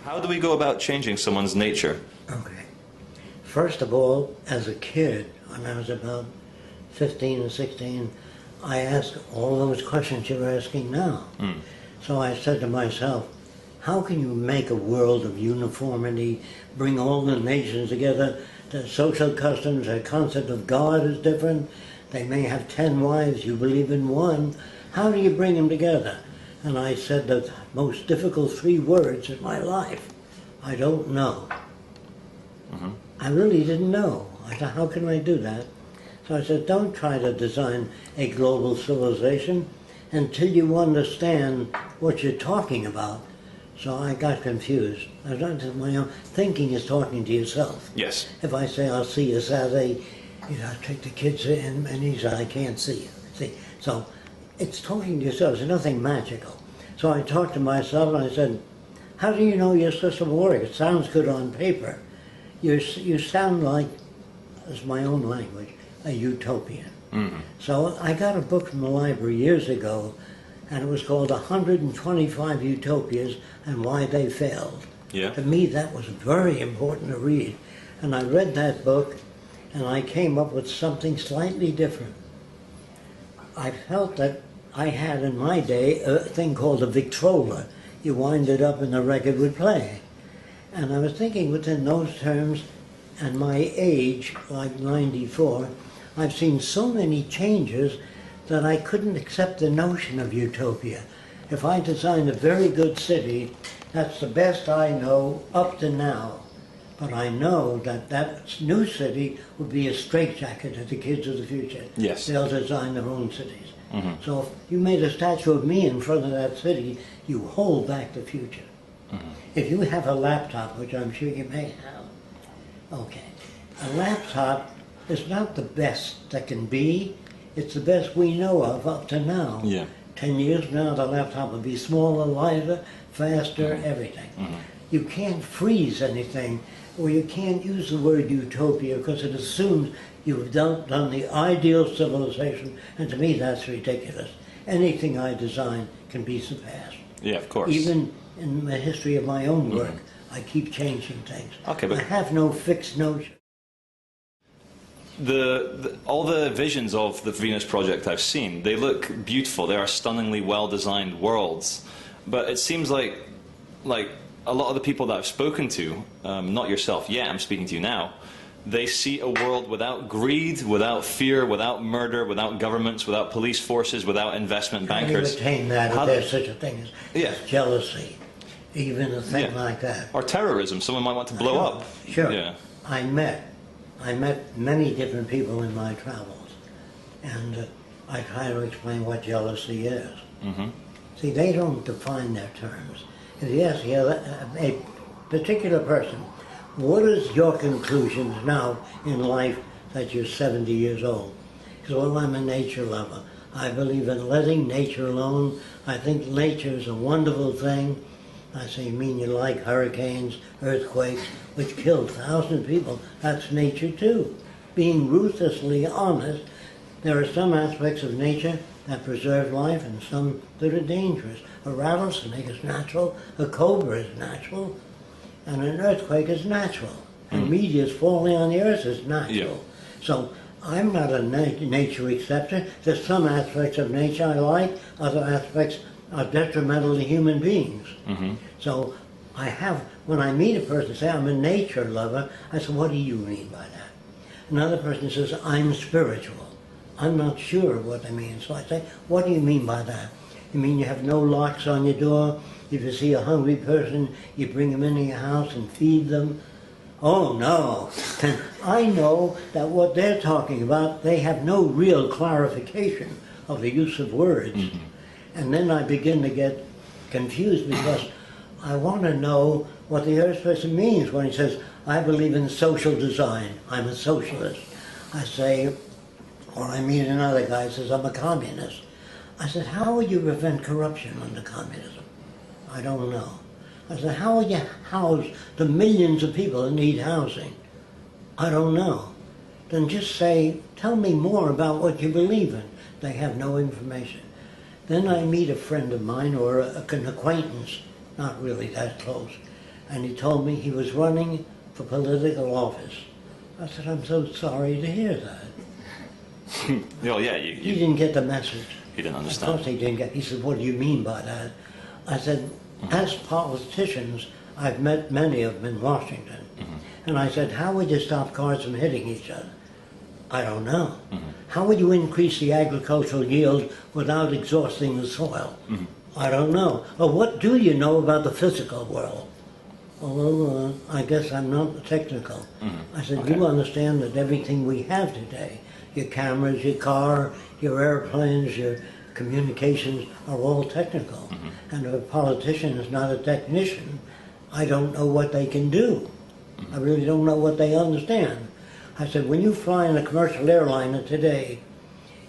How do we go about changing someone's nature? Okay. First of all, as a kid, when I was about 15 or 16, I asked all those questions you're asking now. So I said to myself, how can you make a world of uniformity, bring all the nations together? The social customs, their concept of God is different. They may have 10 wives, you believe in one. How do you bring them together? And I said the most difficult 3 words in my life. I don't know. I really didn't know. I thought, how can I do that? So I said, don't try to design a global civilization until you understand what you're talking about. So I got confused. I was my own thinking is talking to yourself. Yes. If I say, I'll see you Saturday, you know, I take the kids in, and he said, I can't see you. See, so it's talking to yourself. There's nothing magical. So I talked to myself and I said, how do you know your system will work? It sounds good on paper. You sound like, as my own language, a utopian. So I got a book from the library years ago, and it was called 125 Utopias and Why They Failed. Yeah. To me, that was very important to read. And I read that book, and I came up with something slightly different. I felt that I had in my day a thing called a Victrola. You wind it up and the record would play. And I was thinking within those terms, and my age, like 94, I've seen so many changes that I couldn't accept the notion of utopia. If I designed a very good city, that's the best I know up to now. But I know that that new city would be a straitjacket to the kids of the future. Yes. They'll design their own cities. So if you made a statue of me in front of that city, you hold back the future. If you have a laptop, which I'm sure you may have, okay, a laptop is not the best that can be. It's the best we know of up to now. Yeah. 10 years from now, the laptop will be smaller, lighter, faster, everything. You can't freeze anything, or you can't use the word utopia because it assumes you've done the ideal civilization, and to me that's ridiculous. Anything I design can be surpassed. Yeah, of course. Even in the history of my own work, I keep changing things. Okay, but I have no fixed notion. All the visions of the Venus project I've seen, they look beautiful. They are stunningly well-designed worlds. But it seems like a lot of the people that I've spoken to, not yourself yet, I'm speaking to you now, they see a world without greed, without fear, without murder, without governments, without police forces, without investment bankers. How do you attain that if there's such a thing as jealousy, even a thing like that? Or terrorism, someone might want to blow up. Sure. Yeah. I met many different people in my travels, and I try to explain what jealousy is. See, they don't define their terms. If you ask a particular person, what is your conclusions now in life that you're 70 years old? Because, well, I'm a nature lover. I believe in letting nature alone. I think nature is a wonderful thing. I say, you mean you like hurricanes, earthquakes, which kill thousands of people? That's nature too. Being ruthlessly honest, there are some aspects of nature that preserve life and some that are dangerous. A rattlesnake is natural, a cobra is natural, and an earthquake is natural. And meteors falling on the earth is natural. So I'm not a nature acceptor. There's some aspects of nature I like, other aspects are detrimental to human beings. So I have, when I meet a person, say I'm a nature lover, I say, what do you mean by that? Another person says, I'm spiritual. I'm not sure what they mean. So I say, what do you mean by that? You mean you have no locks on your door? If you see a hungry person, you bring them into your house and feed them? Oh no. I know that what they're talking about, they have no real clarification of the use of words. And then I begin to get confused because I want to know what the other person means when he says, I believe in social design, I'm a socialist. I say, or I meet another guy who says, I'm a communist. I said, how would you prevent corruption under communism? I don't know. I said, how would you house the millions of people that need housing? I don't know. Then just say, tell me more about what you believe in. They have no information. Then I meet a friend of mine or an acquaintance, not really that close, and he told me he was running for political office. I said, I'm so sorry to hear that. Oh, yeah, He didn't get the message. He didn't Of understand. course he didn't get. He said, what do you mean by that? I said, as politicians, I've met many of them in Washington. And I said, how would you stop cars from hitting each other? I don't know. How would you increase the agricultural yield without exhausting the soil? I don't know. Or what do you know about the physical world? Well, I guess I'm not technical. I said, Okay. you understand that everything we have today, your cameras, your car, your airplanes, your communications are all technical. And if a politician is not a technician, I don't know what they can do. I really don't know what they understand. I said, when you fly in a commercial airliner today,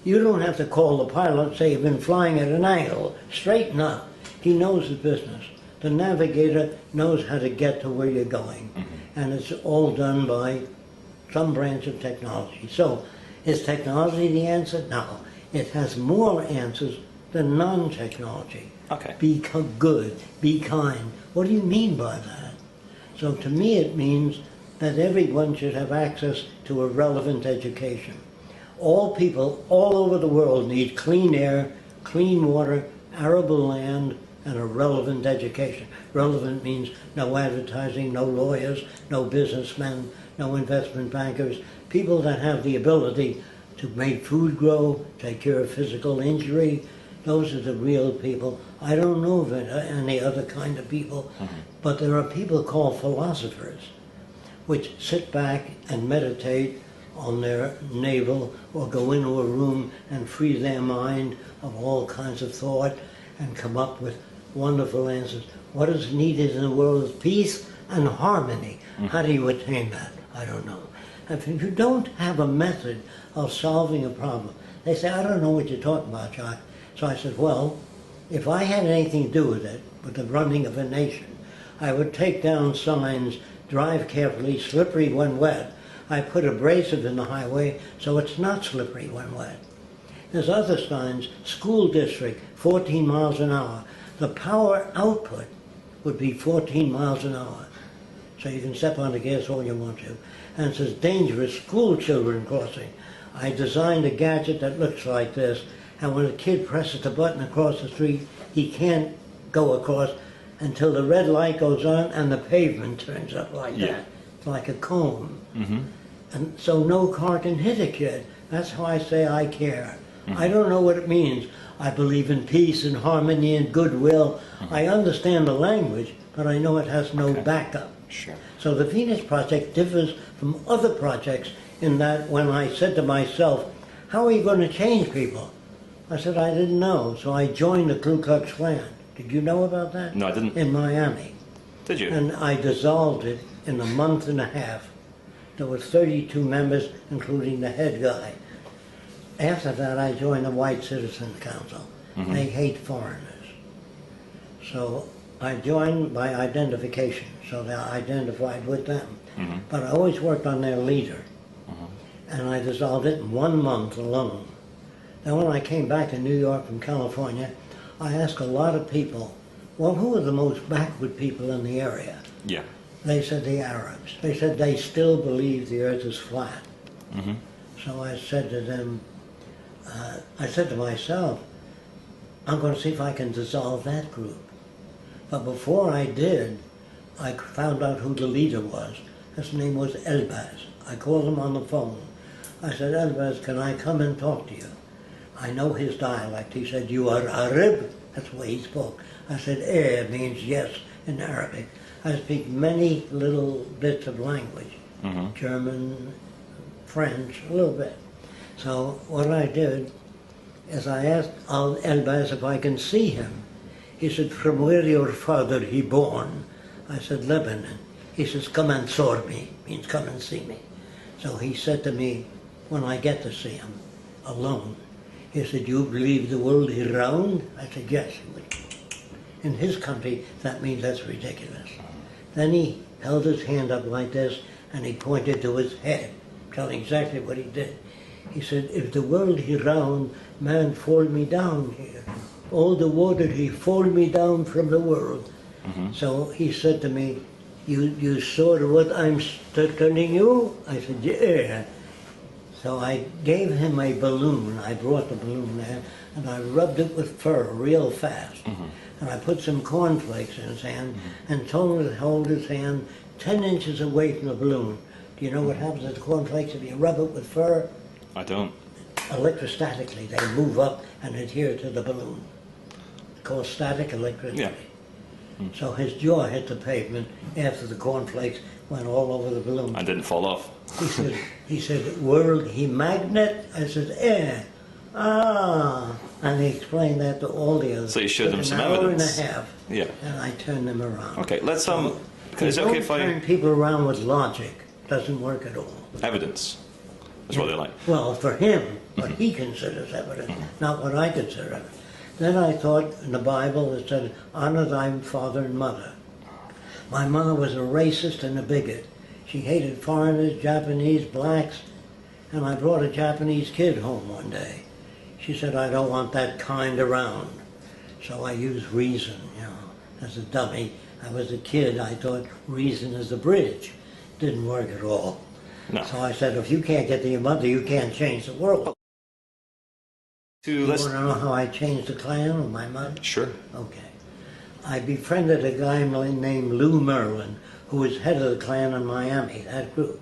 you don't have to call the pilot and say you've been flying at an angle. Straighten up. He knows the business. The navigator knows how to get to where you're going. And it's all done by some branch of technology. So, is technology the answer? No. It has more answers than non-technology. Okay. Be good. Be kind. What do you mean by that? So to me it means that everyone should have access to a relevant education. All people all over the world need clean air, clean water, arable land, and a relevant education. Relevant means no advertising, no lawyers, no businessmen, no investment bankers, people that have the ability to make food grow, take care of physical injury. Those are the real people. I don't know of any other kind of people, but there are people called philosophers, which sit back and meditate on their navel or go into a room and free their mind of all kinds of thought and come up with wonderful answers. What is needed in the world is peace and harmony. How do you attain that? I don't know. If you don't have a method of solving a problem, they say, I don't know what you're talking about, Jacques. So I said, well, if I had anything to do with it, with the running of a nation, I would take down signs, drive carefully, slippery when wet. I put abrasive in the highway so it's not slippery when wet. There's other signs, school district, 14 miles an hour. The power output would be 14 miles an hour. So you can step on the gas all you want to. And it says dangerous school children crossing. I designed a gadget that looks like this, and when a kid presses the button across the street, he can't go across until the red light goes on and the pavement turns up like that. It's like a cone. And so no car can hit a kid. That's how I say I care. I don't know what it means. I believe in peace and harmony and goodwill. I understand the language, but I know it has no backup. Sure. So the Venus Project differs from other projects in that when I said to myself, how are you going to change people? I said, I didn't know, so I joined the Ku Klux Klan. Did you know about that? No, I didn't. In Miami. Did you? And I dissolved it in a month and a half. There were 32 members, including the head guy. After that, I joined the White Citizens Council. They hate foreigners. So I joined by identification, so they identified with them. But I always worked on their leader. And I dissolved it in 1 month alone. Then when I came back to New York from California, I asked a lot of people, well, who are the most backward people in the area? Yeah. They said the Arabs. They said they still believe the earth is flat. So I said to them, I said to myself, I'm going to see if I can dissolve that group. But before I did, I found out who the leader was. His name was Elbaz. I called him on the phone. I said, Elbaz, can I come and talk to you? I know his dialect. He said, you are Arab? That's the way he spoke. I said, means yes in Arabic. I speak many little bits of language, German, French, a little bit. So what I did is I asked Elbaz if I can see him. He said, from where your father he born? I said, Lebanon. He says, come and sort me, means come and see me. So he said to me, when I get to see him, alone, he said, you believe the world is round? I said, yes. In his country, that means that's ridiculous. Then he held his hand up like this, and he pointed to his head, telling exactly what he did. He said, if the world is round, man fall me down here. All the water, he fall me down from the world. So he said to me, you saw what I'm telling you? I said, yeah. So I gave him a balloon. I brought the balloon there, and I rubbed it with fur real fast. And I put some cornflakes in his hand and told him to hold his hand 10 inches away from the balloon. Do you know what happens to the cornflakes if you rub it with fur? I don't. Electrostatically, they move up and adhere to the balloon. It's called static electricity. Yeah. So his jaw hit the pavement after the cornflakes went all over the balloon. I didn't fall off. He said, world he magnet? I said, yeah. Ah. And he explained that to all the others. So you showed them some evidence. evidence. An hour and a half. Yeah. And I turned them around. Okay, let's is it You okay if don't I turn people around with logic. Doesn't work at all. evidence? That's what they like. Well, for him, what he considers evidence, not what I consider evidence. Then I thought in the Bible it said, honor thy father and mother. My mother was a racist and a bigot. She hated foreigners, Japanese, blacks, and I brought a Japanese kid home one day. She said, I don't want that kind around. So I used reason, as a dummy. I was a kid, I thought reason is a bridge. Didn't work at all. No. So I said, if you can't get to your mother, you can't change the world. You want to know how I changed the Klan with my mother? Sure. Okay. I befriended a guy named Lou Merlin, who was head of the Klan in Miami, that group.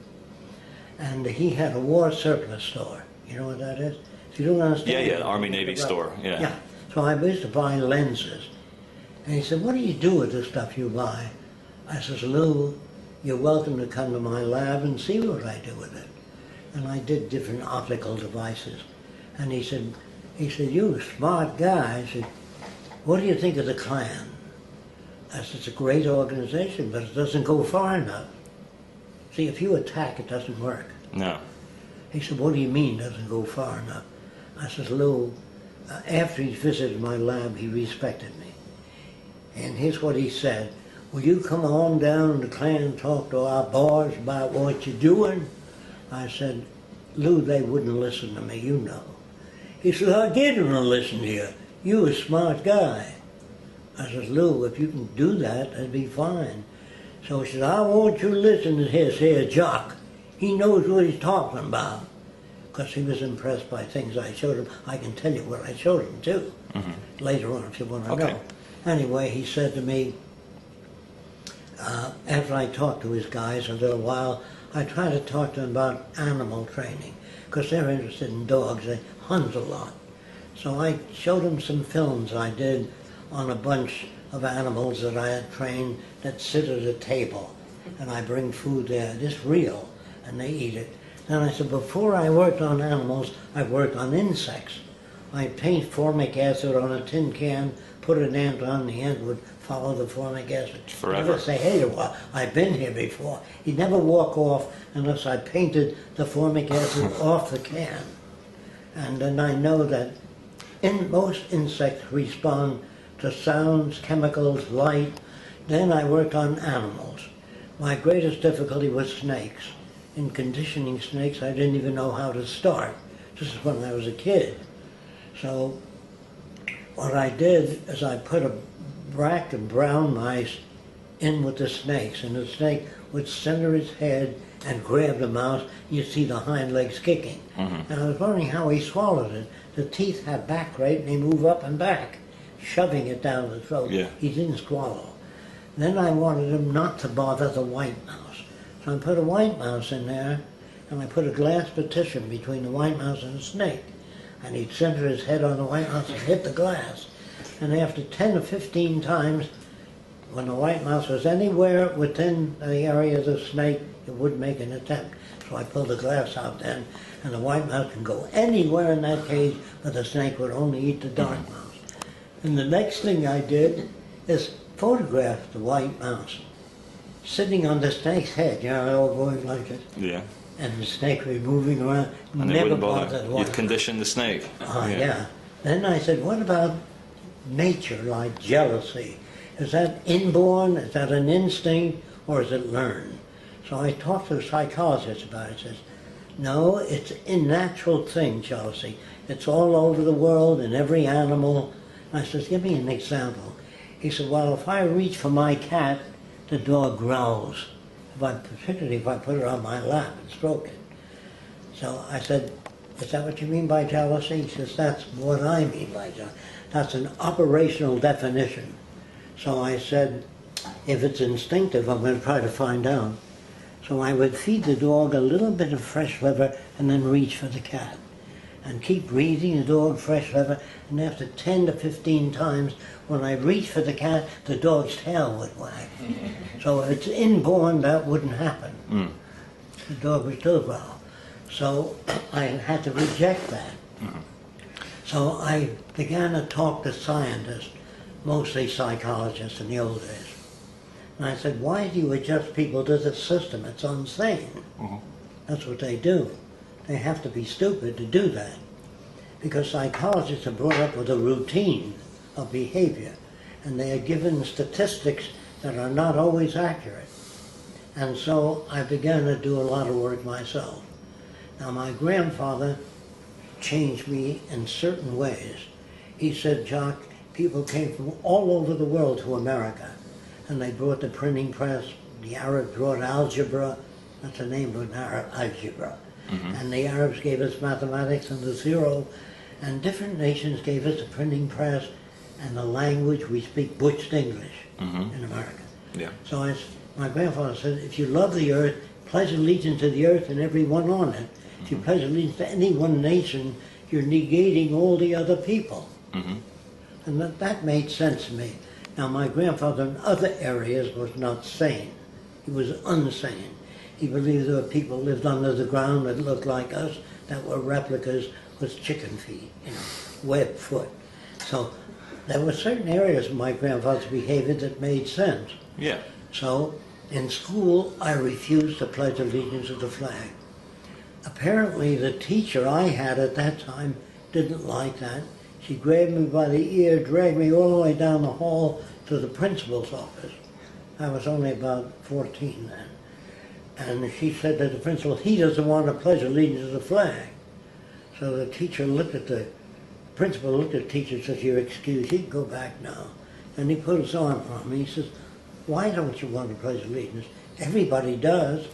And he had a war surplus store. You know what that is? If you don't understand. Yeah, Army-Navy store, yeah. Yeah. So I used to buy lenses. And he said, what do you do with the stuff you buy? I says, Lou, you're welcome to come to my lab and see what I do with it. And I did different optical devices. And he said, you're a smart guy. I said, what do you think of the Klan? I said, it's a great organization, but it doesn't go far enough. See, if you attack, it doesn't work. No. He said, what do you mean doesn't go far enough? I said, Lou, after he visited my lab, he respected me. And here's what he said, will you come on down to the Klan and talk to our boss about what you're doing? I said, Lou, they wouldn't listen to me, you know. He said, I didn't want to listen to you. You're a smart guy. I said, Lou, if you can do that, that'd be fine. So he said, I want you to listen to his here, Jacques. He knows what he's talking about. Because he was impressed by things I showed him. I can tell you what I showed him, too, later on, if you want to know. Anyway, he said to me, after I talked to his guys a little while, I tried to talk to them about animal training, because they're interested in dogs. They hunt a lot. So I showed them some films I did on a bunch of animals that I had trained that sit at a table, and I bring food there. It's real, and they eat it. Then I said, before I worked on animals, I worked on insects. I paint formic acid on a tin can, put an ant on, the ant would follow the formic acid. Forever. Never say, hey, well, I've been here before. He'd never walk off unless I painted the formic acid off the can. And then I know that most insects respond to sounds, chemicals, light. Then I worked on animals. My greatest difficulty was snakes. In conditioning snakes, I didn't even know how to start. This is when I was a kid. So what I did is I put a black and brown mice in with the snakes, and the snake would center its head and grab the mouse. You'd see the hind legs kicking. And I was wondering how he swallowed it. The teeth have back right, and they move up and back, shoving it down the throat. Yeah. He didn't swallow. Then I wanted him not to bother the white mouse. So I put a white mouse in there, and I put a glass partition between the white mouse and the snake. And he'd center his head on the white mouse and hit the glass. And after 10 or 15 times, when the white mouse was anywhere within the area of the snake, it would make an attempt. So I pulled the glass out then, and the white mouse can go anywhere in that cage, but the snake would only eat the dark mouse. And the next thing I did is photograph the white mouse sitting on the snake's head, all going like this. Yeah. And the snake was moving around, And they never wouldn't bothered bother. the white You'd condition the snake. yeah. Then I said, what about nature, like jealousy? Is that inborn? Is that an instinct? Or is it learned? So I talked to a psychologist about it. He says, no, it's a natural thing, jealousy. It's all over the world, in every animal. I said, give me an example. He said, well, if I reach for my cat the dog growls, particularly if I put it on my lap and stroke it. So I said, is that what you mean by jealousy? He says, that's what I mean by jealousy. That's an operational definition. So I said, if it's instinctive, I'm going to try to find out. So I would feed the dog a little bit of fresh liver and then reach for the cat. And keep feeding the dog fresh liver, and after 10 to 15 times, when I reach for the cat, the dog's tail would wag. So if it's inborn, that wouldn't happen. The dog would still growl. So I had to reject that. So I began to talk to scientists, mostly psychologists in the old days. And I said, why do you adjust people to the system? It's insane. That's what they do. They have to be stupid to do that. Because psychologists are brought up with a routine of behavior. And they are given statistics that are not always accurate. And so I began to do a lot of work myself. Now my grandfather changed me in certain ways. He said, Jacques, people came from all over the world to America. And they brought the printing press. The Arabs brought algebra. That's the name of an Arab, algebra. And the Arabs gave us mathematics and the zero. And different nations gave us a printing press and the language. We speak butched English in America. Yeah. So my grandfather said, if you love the earth, pledge allegiance to the earth and everyone on it. If you pledge allegiance to any one nation, you're negating all the other people. And that made sense to me. Now my grandfather in other areas was not sane. He was unsane. He believed there were people who lived under the ground that looked like us, that were replicas with chicken feet, webbed foot. So there were certain areas of my grandfather's behavior that made sense. Yeah. So in school, I refused to pledge allegiance to the flag. Apparently the teacher I had at that time didn't like that. She grabbed me by the ear, dragged me all the way down the hall to the principal's office. I was only about 14 then. And she said to the principal, he doesn't want to pledge allegiance to the flag. So the teacher looked at the principal, looked at the teacher and says, you're excused, you can go back now. And he put his arm on me. He says, why don't you want to pledge allegiance? Everybody does.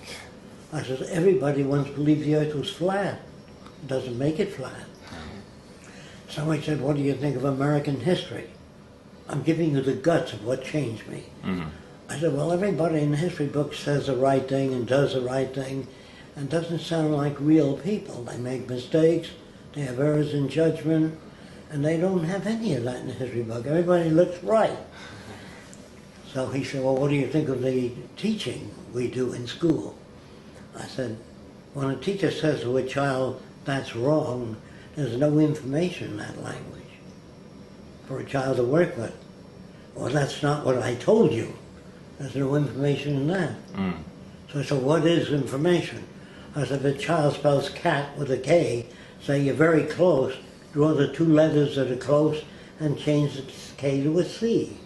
I said, everybody once believed the earth was flat. It doesn't make it flat. So he said, what do you think of American history? I'm giving you the guts of what changed me. I said, well, everybody in the history book says the right thing and does the right thing and doesn't sound like real people. They make mistakes, they have errors in judgment, and they don't have any of that in the history book. Everybody looks right. So he said, well, what do you think of the teaching we do in school? I said, when a teacher says to a child, that's wrong, there's no information in that language for a child to work with. Well, that's not what I told you. There's no information in that. So I said, what is information? I said, if a child spells cat with a K, say you're very close, draw the two letters that are close and change the K to a C.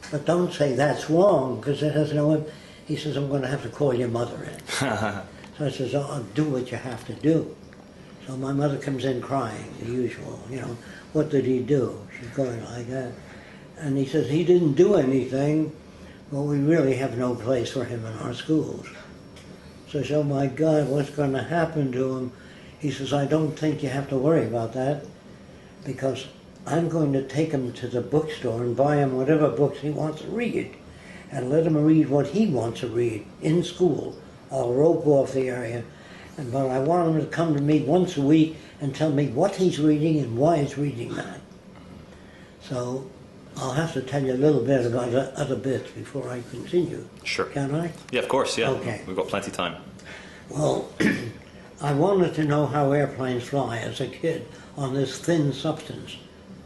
But don't say that's wrong, because it has no... He says, I'm going to have to call your mother in. So I says, I'll do what you have to do. So my mother comes in crying, the usual, what did he do? She's going like that. And he says, he didn't do anything, but we really have no place for him in our schools. So I said, oh my God, what's going to happen to him? He says, I don't think you have to worry about that, because I'm going to take him to the bookstore and buy him whatever books he wants to read, and let him read what he wants to read in school. I'll rope off the area. But I want him to come to me once a week and tell me what he's reading and why he's reading that. So I'll have to tell you a little bit about other bits before I continue. Sure. Can I? Yeah, of course, yeah. Okay. We've got plenty of time. Well, I wanted to know how airplanes fly as a kid on this thin substance.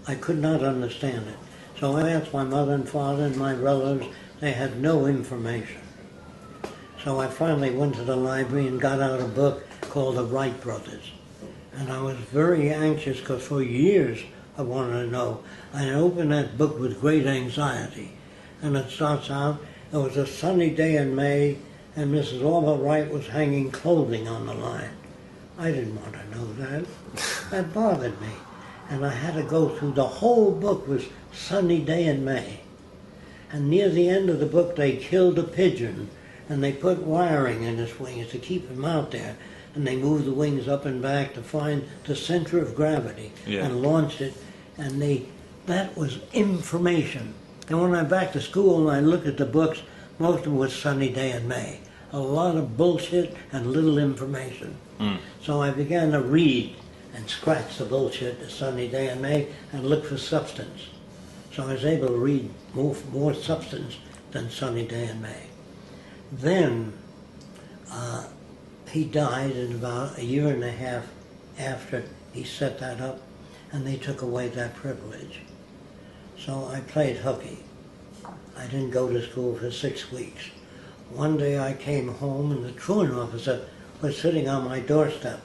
I could not understand it. So I asked my mother and father and my relatives. They had no information. So I finally went to the library and got out a book called The Wright Brothers. And I was very anxious because for years I wanted to know. I opened that book with great anxiety. And it starts out, it was a sunny day in May and Mrs. Orville Wright was hanging clothing on the line. I didn't want to know that. That bothered me. And I had to go through the whole book was sunny day in May. And near the end of the book, they killed a pigeon, and they put wiring in its wings to keep him out there. And they moved the wings up and back to find the center of gravity and launched it. And that was information. And when I'm back to school and I look at the books, most of them was Sunny Day in May. A lot of bullshit and little information. So I began to read and scratch the bullshit, the Sunny Day in May, and look for substance. So I was able to read more substance than Sunny Day in May. Then he died in about a year and a half after he set that up, and they took away that privilege. So I played hooky. I didn't go to school for 6 weeks. One day I came home and the truant officer was sitting on my doorstep.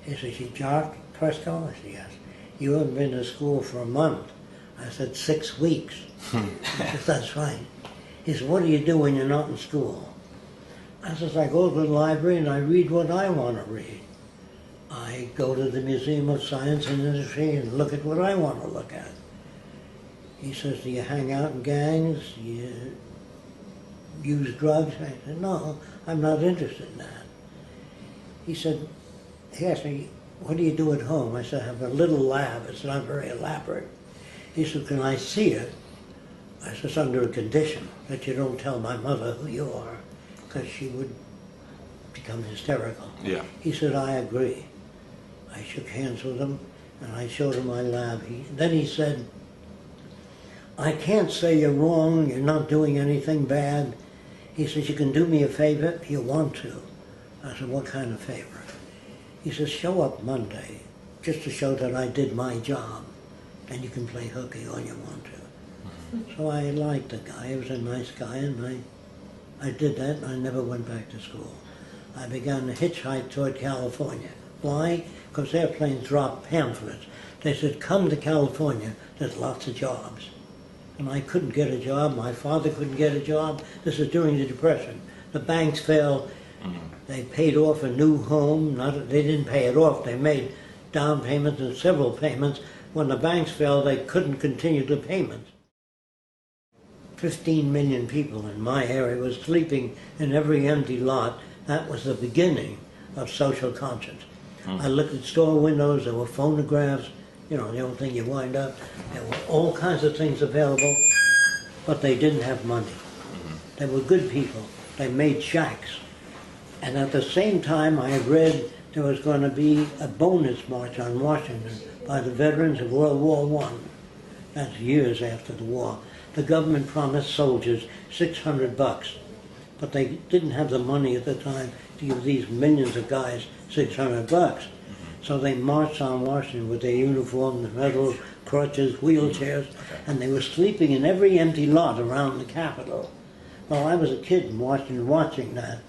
He said, "You Jacque Fresco?" I said, "Yes." "You haven't been to school for a month." I said, 6 weeks. He said, "That's right." He said, "What do you do when you're not in school?" I said, "I go to the library and I read what I want to read. I go to the Museum of Science and Industry and look at what I want to look at." He says, "Do you hang out in gangs? Do you use drugs?" I said, "No, I'm not interested in that." He asked me, "What do you do at home?" I said, "I have a little lab. It's not very elaborate." He said, "Can I see it?" I said, "It's under a condition that you don't tell my mother who you are, because she would become hysterical." Yeah. He said, "I agree." I shook hands with him and I showed him my lab. Then he said, "I can't say you're wrong, you're not doing anything bad." He says, "You can do me a favor if you want to." I said, "What kind of favor?" He says, "Show up Monday, just to show that I did my job, and you can play hooky all you want to." So I liked the guy. He was a nice guy, and I did that, and I never went back to school. I began to hitchhike toward California. Why? Because airplanes dropped pamphlets. They said, "Come to California, there's lots of jobs." And I couldn't get a job. My father couldn't get a job. This is during the Depression. The banks failed. They paid off a new home. They didn't pay it off. They made down payments and several payments. When the banks failed, they couldn't continue the payments. 15 million people in my area were sleeping in every empty lot. That was the beginning of social conscience. I looked at store windows. There were phonographs. You know, the old thing you wind up. There were all kinds of things available, but they didn't have money. They were good people. They made shacks. And at the same time, I had read there was going to be a bonus march on Washington by the veterans of World War I. That's years after the war. The government promised soldiers $600, but they didn't have the money at the time to give these millions of guys $600. So they marched on Washington with their uniforms, medals, crutches, wheelchairs, and they were sleeping in every empty lot around the Capitol. Well, I was a kid in Washington watching that.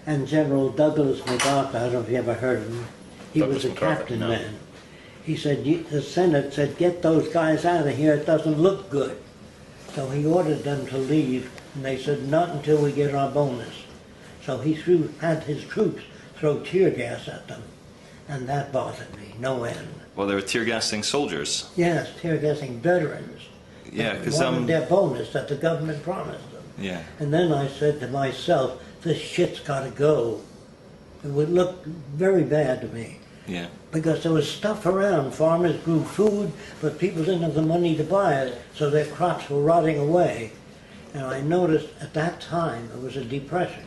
And General Douglas MacArthur, I don't know if you ever heard of him, he was a captain then. He said, the Senate said, "Get those guys out of here, it doesn't look good." So he ordered them to leave, and they said, "Not until we get our bonus." So he had his troops throw tear gas at them, and that bothered me, no end. Well, they were tear gassing soldiers. Yes, tear gassing veterans. Yeah, because wanted their bonus that the government promised them. Yeah. And then I said to myself, this shit's got to go. It would look very bad to me. Yeah. Because there was stuff around. Farmers grew food, but people didn't have the money to buy it, so their crops were rotting away. And I noticed at that time it was a depression.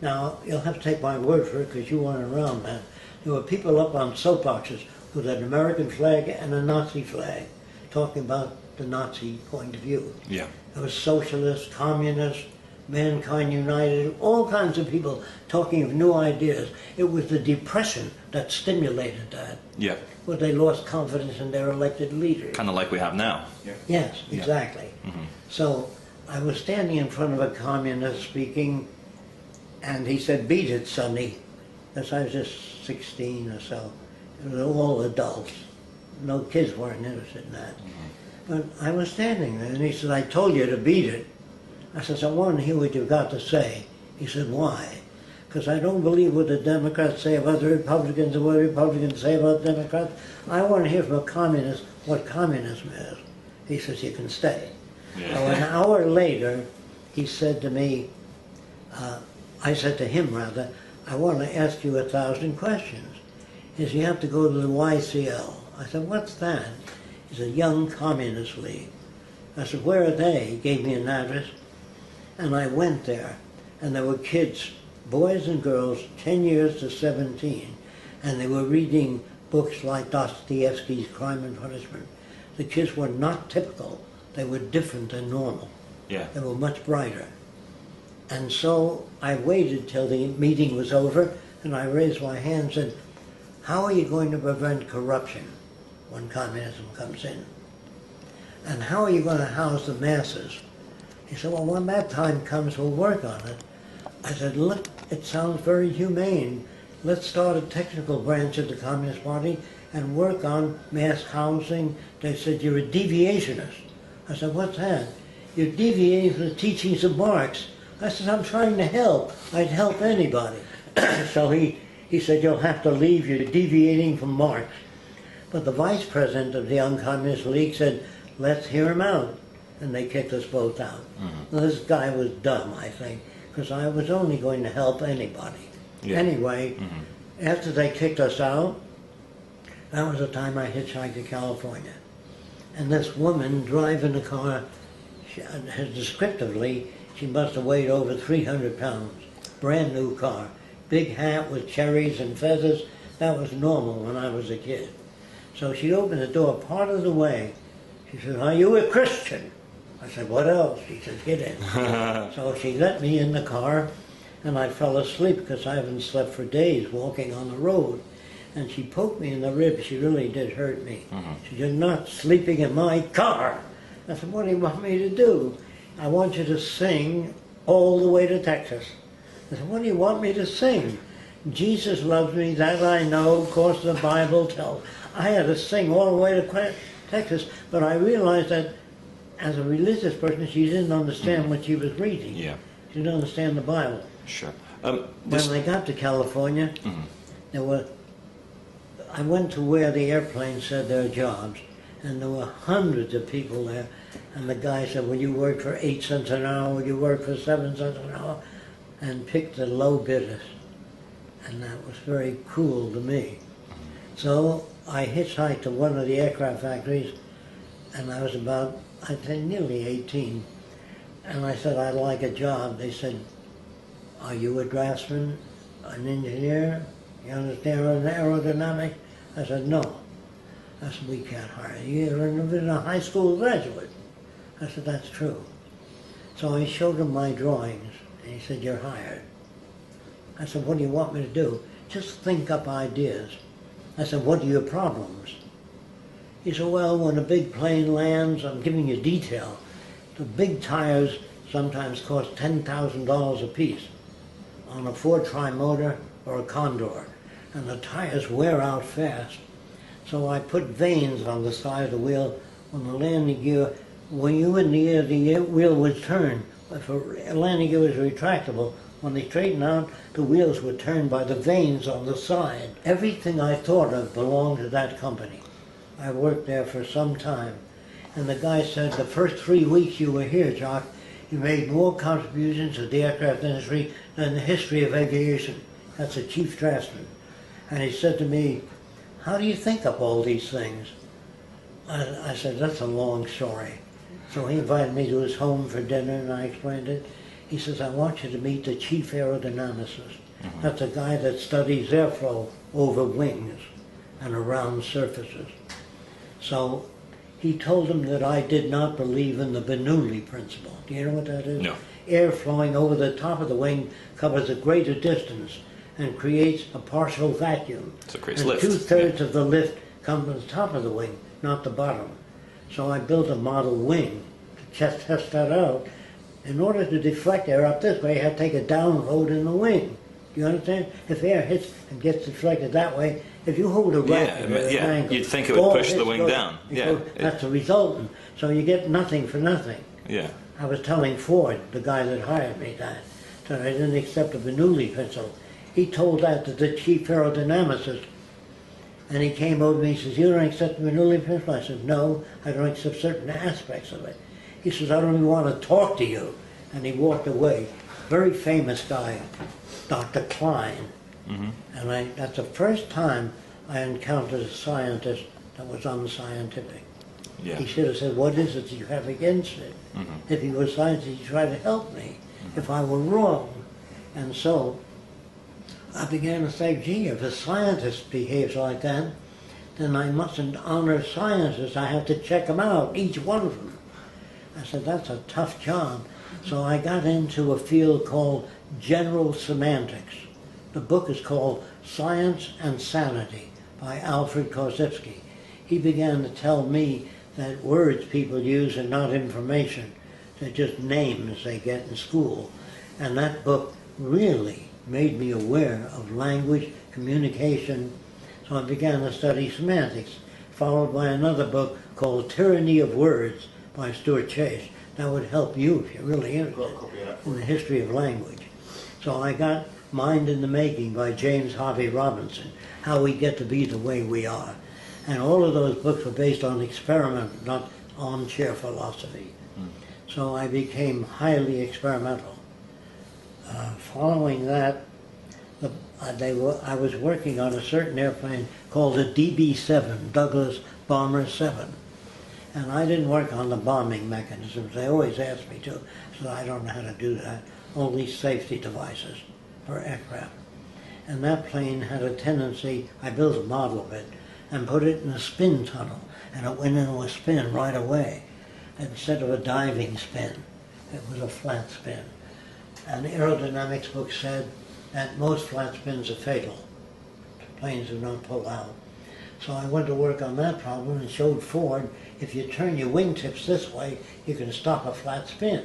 Now, you'll have to take my word for it because you weren't around then. There were people up on soapboxes with an American flag and a Nazi flag, talking about the Nazi point of view. Yeah. There was socialists, communists, Mankind United, all kinds of people talking of new ideas. It was the Depression that stimulated that. Yeah. Where they lost confidence in their elected leaders. Kind of like we have now. Yeah. Yes, exactly. Yeah. Mm-hmm. So I was standing in front of a communist speaking, and he said, "Beat it, Sonny." Because I was just 16 or so. It was all adults. No kids weren't interested in that. But I was standing there, and he said, "I told you to beat it." I said, "I want to hear what you've got to say." He said, "Why?" "Because I don't believe what the Democrats say about the Republicans and what the Republicans say about the Democrats. I want to hear from a communist what communism is." He says, "You can stay." Yeah. So an hour later, he said to me, I said to him rather, I want to ask you 1,000 questions. He said, you have to go to the YCL. I said, what's that? He said, Young Communist League. I said, where are they? He gave me an address, and I went there, and there were kids, boys and girls, 10 years to 17, and they were reading books like Dostoevsky's Crime and Punishment. The kids were not typical. They were different than normal. Yeah. They were much brighter. And so I waited till the meeting was over, and I raised my hand and said, how are you going to prevent corruption when communism comes in? And how are you going to house the masses? He said, well, when that time comes, we'll work on it. I said, look, it sounds very humane. Let's start a technical branch of the Communist Party and work on mass housing. They said, you're a deviationist. I said, what's that? You're deviating from the teachings of Marx. I said, I'm trying to help. I'd help anybody. So he said, you'll have to leave. You're deviating from Marx. But the vice president of the Young Communist League said, let's hear him out. And they kicked us both out. Well, this guy was dumb, I think, because I was only going to help anybody. Yeah. Anyway, after they kicked us out, that was the time I hitchhiked to California. And this woman driving the car, descriptively, she must have weighed over 300 pounds. Brand new car. Big hat with cherries and feathers. That was normal when I was a kid. So she opened the door part of the way. She said, are you a Christian? I said, what else? She said, get in. So she let me in the car, and I fell asleep because I haven't slept for days walking on the road. And she poked me in the ribs. She really did hurt me. She said, you're not sleeping in my car. I said, what do you want me to do? I want you to sing all the way to Texas. I said, what do you want me to sing? Jesus loves me, that I know, of course the Bible tells. I had to sing all the way to Texas, but I realized that as a religious person, she didn't understand what she was reading. Yeah. She didn't understand the Bible. Sure. When I got to California, I went to where the airplane said their jobs, and there were hundreds of people there. And the guy said, will you work for 8 cents an hour? Will you work for 7 cents an hour? And picked the low bidders. And that was very cruel to me. So I hitchhiked to one of the aircraft factories, and I was about, I'd say, nearly 18. And I said, I'd like a job. They said, are you a draftsman, an engineer? You understand aerodynamics? I said, no. I said, we can't hire you. You're even a high school graduate. I said, that's true. So I showed him my drawings, and he said, you're hired. I said, what do you want me to do? Just think up ideas. I said, what are your problems? He said, well, when a big plane lands, I'm giving you detail. The big tires sometimes cost $10,000 a piece on a Ford Tri-Motor or a Condor, and the tires wear out fast. So I put vanes on the side of the wheel. When the landing gear, when you were in the air, the wheel would turn. If a landing gear was retractable, when they straightened out, the wheels were turned by the vanes on the side. Everything I thought of belonged to that company. I worked there for some time. And the guy said, the first 3 weeks you were here, Jacques, you made more contributions to the aircraft industry than the history of aviation. That's a chief draftsman. And he said to me, how do you think up all these things? I said, that's a long story. So he invited me to his home for dinner, and I explained it. He says, I want you to meet the chief aerodynamicist. That's a guy that studies airflow over wings and around surfaces. So he told him that I did not believe in the Bernoulli principle. Do you know what that is? No. Air flowing over the top of the wing covers a greater distance and creates a partial vacuum. So it creates and lift. 2/3 of the lift comes from the top of the wing, not the bottom. So I built a model wing to test that out. In order to deflect air up this way, I had to take a down load in the wing. Do you understand? If air hits and gets deflected that way, if you hold a racket at an angle, you'd think it would push the wing down. Yeah, that's the resultant. So you get nothing for nothing. Yeah. I was telling Ford, the guy that hired me, that I didn't accept the Bernoulli principle. He told that to the chief aerodynamicist, and he came over to me and says, you don't accept the Bernoulli principle? I said, no, I don't accept certain aspects of it. He says, I don't even want to talk to you. And he walked away. Very famous guy, Dr. Klein. And that's the first time I encountered a scientist that was unscientific. Yeah. He should have said, what is it you have against it? If he was scientist, he'd try to help me if I were wrong. And so I began to say, gee, if a scientist behaves like that, then I mustn't honor scientists. I have to check them out, each one of them. I said, that's a tough job. So I got into a field called general semantics. The book is called Science and Sanity by Alfred Korzybski. He began to tell me that words people use are not information. They're just names they get in school. And that book really made me aware of language, communication. So I began to study semantics, followed by another book called Tyranny of Words by Stuart Chase. That would help you if you're really interested in the history of language. So I got Mind in the Making by James Harvey Robinson, How We Get to Be the Way We Are. And all of those books were based on experiment, not armchair philosophy. So I became highly experimental. Following that, I was working on a certain airplane called the DB-7, Douglas Bomber 7. And I didn't work on the bombing mechanisms. They always asked me to, so I don't know how to do that. Only safety devices for aircraft. And that plane had a tendency, I built a model of it, and put it in a spin tunnel, and it went into a spin right away. Instead of a diving spin, it was a flat spin. And the aerodynamics book said that most flat spins are fatal. Planes do not pull out. So I went to work on that problem and showed Ford, if you turn your wingtips this way, you can stop a flat spin.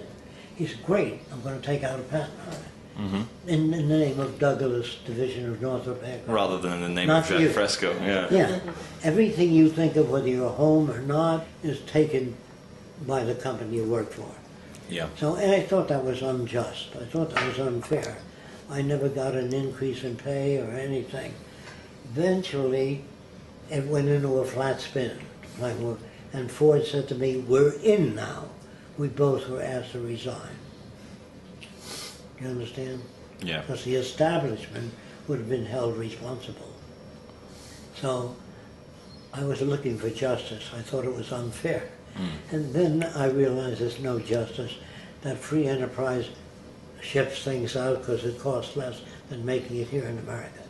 He said, great, I'm going to take out a patent on it. In the name of Douglas Division of Northrop Aircraft. Rather than in the name Not of Jacque you. Fresco. Yeah. Yeah. Everything you think of, whether you're home or not, is taken by the company you work for. Yeah. So and I thought that was unjust. I thought that was unfair. I never got an increase in pay or anything. Eventually, it went into a flat spin. And Ford said to me, we're in now. We both were asked to resign. You understand? Yeah. Because the establishment would have been held responsible. So I was looking for justice. I thought it was unfair. And then I realized there's no justice, that free enterprise ships things out because it costs less than making it here in America.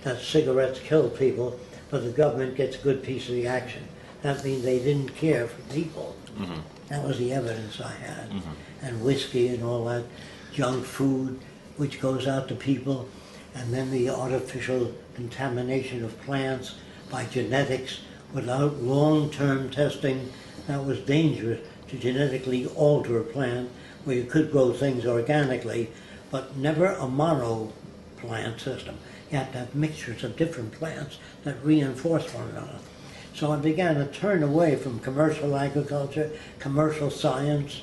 That cigarettes kill people, but the government gets a good piece of the action. That means they didn't care for people. That was the evidence I had. And whiskey and all that junk food which goes out to people, and then the artificial contamination of plants by genetics without long-term testing. That was dangerous, to genetically alter a plant where you could grow things organically, but never a mono plant system. You have to have mixtures of different plants that reinforce one another. So I began to turn away from commercial agriculture, commercial science.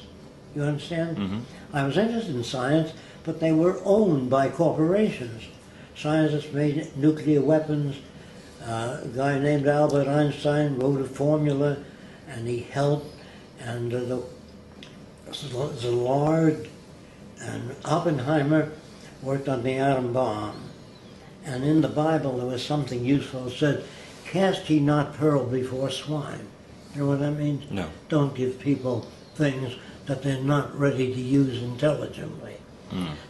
You understand? I was interested in science, but they were owned by corporations. Scientists made nuclear weapons. A guy named Albert Einstein wrote a formula, and he helped. And Szilard and Oppenheimer worked on the atom bomb. And in the Bible there was something useful. It said, cast ye not pearl before swine. You know what that means? No. Don't give people things that they're not ready to use intelligently.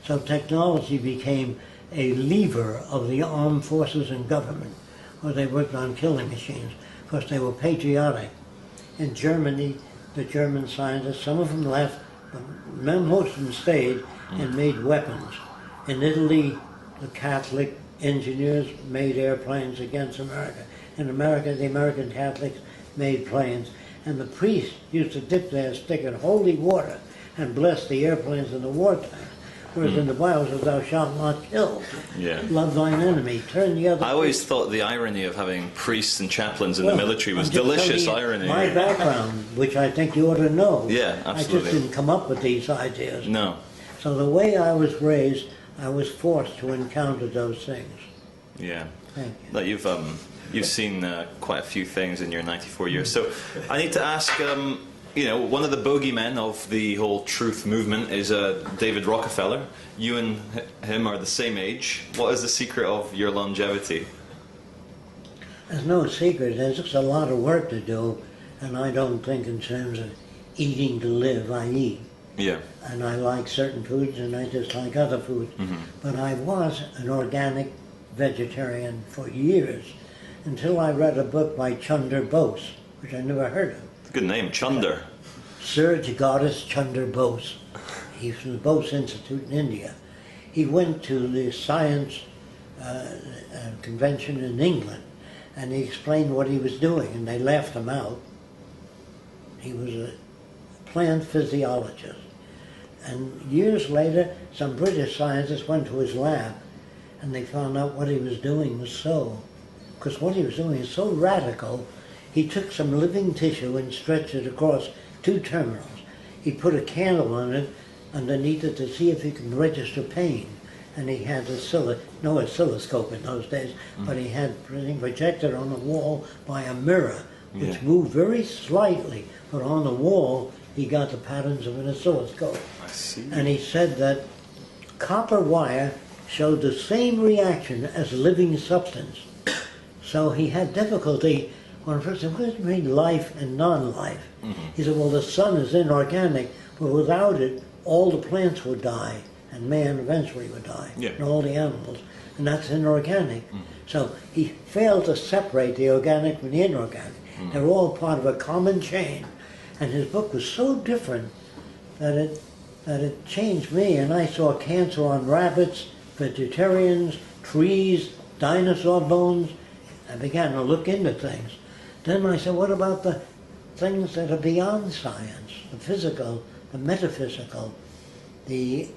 So technology became a lever of the armed forces and government, where they worked on killing machines, because they were patriotic. In Germany, the German scientists, some of them left, but most of them stayed and made weapons. In Italy, the Catholic engineers made airplanes against America. In America, the American Catholics made planes. And the priests used to dip their stick in holy water and bless the airplanes in the wartime. Whereas in the Bible it says, thou shalt not kill. Yeah. Love thine enemy. Turn the other I always cheek. thought the irony of having priests and chaplains in the military was I'm just delicious telling you irony. My background, which I think you ought to know. Yeah, I absolutely. just didn't come up with these ideas. No. So the way I was raised, I was forced to encounter those things. Yeah. Thank you. That you've seen quite a few things in your 94 years. So I need to ask, You know, one of the bogeymen of the whole truth movement is David Rockefeller. You and him are the same age. What is the secret of your longevity? There's no secret. There's just a lot of work to do, and I don't think in terms of eating to live. I eat. Yeah. And I like certain foods, and I dislike other foods. But I was an organic vegetarian for years, until I read a book by Chunder Bose, which I never heard of. Good name, Chunder. Sir Jagadish Chunder Bose. He's from the Bose Institute in India. He went to the science convention in England, and he explained what he was doing, and they laughed him out. He was a plant physiologist. And years later, some British scientists went to his lab, and they found out what he was doing was because what he was doing is so radical. He took some living tissue and stretched it across 2 terminals. He put a candle on it underneath it to see if he could register pain. And he had no oscilloscope in those days, but he had everything projected on the wall by a mirror, which moved very slightly, but on the wall he got the patterns of an oscilloscope. I see. And he said that copper wire showed the same reaction as living substance. So he had difficulty when first said, what do you mean life and non-life? He said, well, the sun is inorganic, but without it, all the plants would die, and man eventually would die, and all the animals, and that's inorganic. So he failed to separate the organic from the inorganic. They're all part of a common chain, and his book was so different that it changed me, and I saw cancer on rabbits, vegetarians, trees, dinosaur bones. I began to look into things. Then I said, what about the things that are beyond science, the physical, the metaphysical, the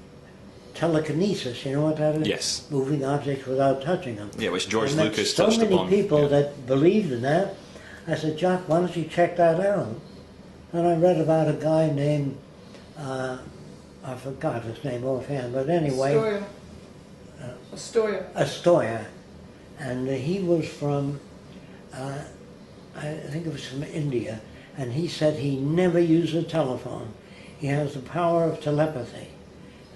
telekinesis, you know what that is? Yes. Moving objects without touching them. Yeah, which George and Lucas touched so many upon. people that believed in that. I said, Jacques, why don't you check that out? And I read about a guy named, I forgot his name offhand, but anyway. Astoria. And he was from, I think it was from India, and he said he never used a telephone. He has the power of telepathy.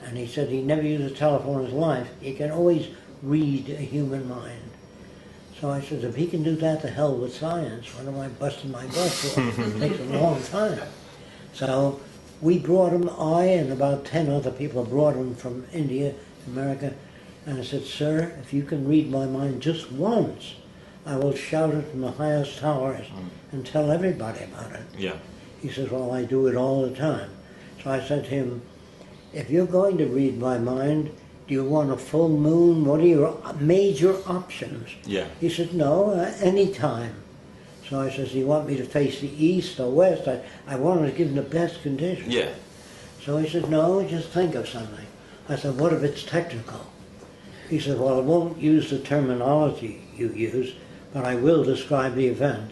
And he said he never used a telephone in his life. He can always read a human mind. So I said, if he can do that, to hell with science. What am I busting my butt for? It takes a long time. So we brought him, I and about 10 other people brought him from India to America. And I said, sir, if you can read my mind just once, I will shout it from the highest towers and tell everybody about it. Yeah. He says, well, I do it all the time. So I said to him, if you're going to read my mind, do you want a full moon? What are your major options? Yeah. He said, no, any time. So I said, do you want me to face the east or west? I wanted to give him the best conditions. Yeah. So he said, no, just think of something. I said, what if it's technical? He said, well, I won't use the terminology you use, but I will describe the event.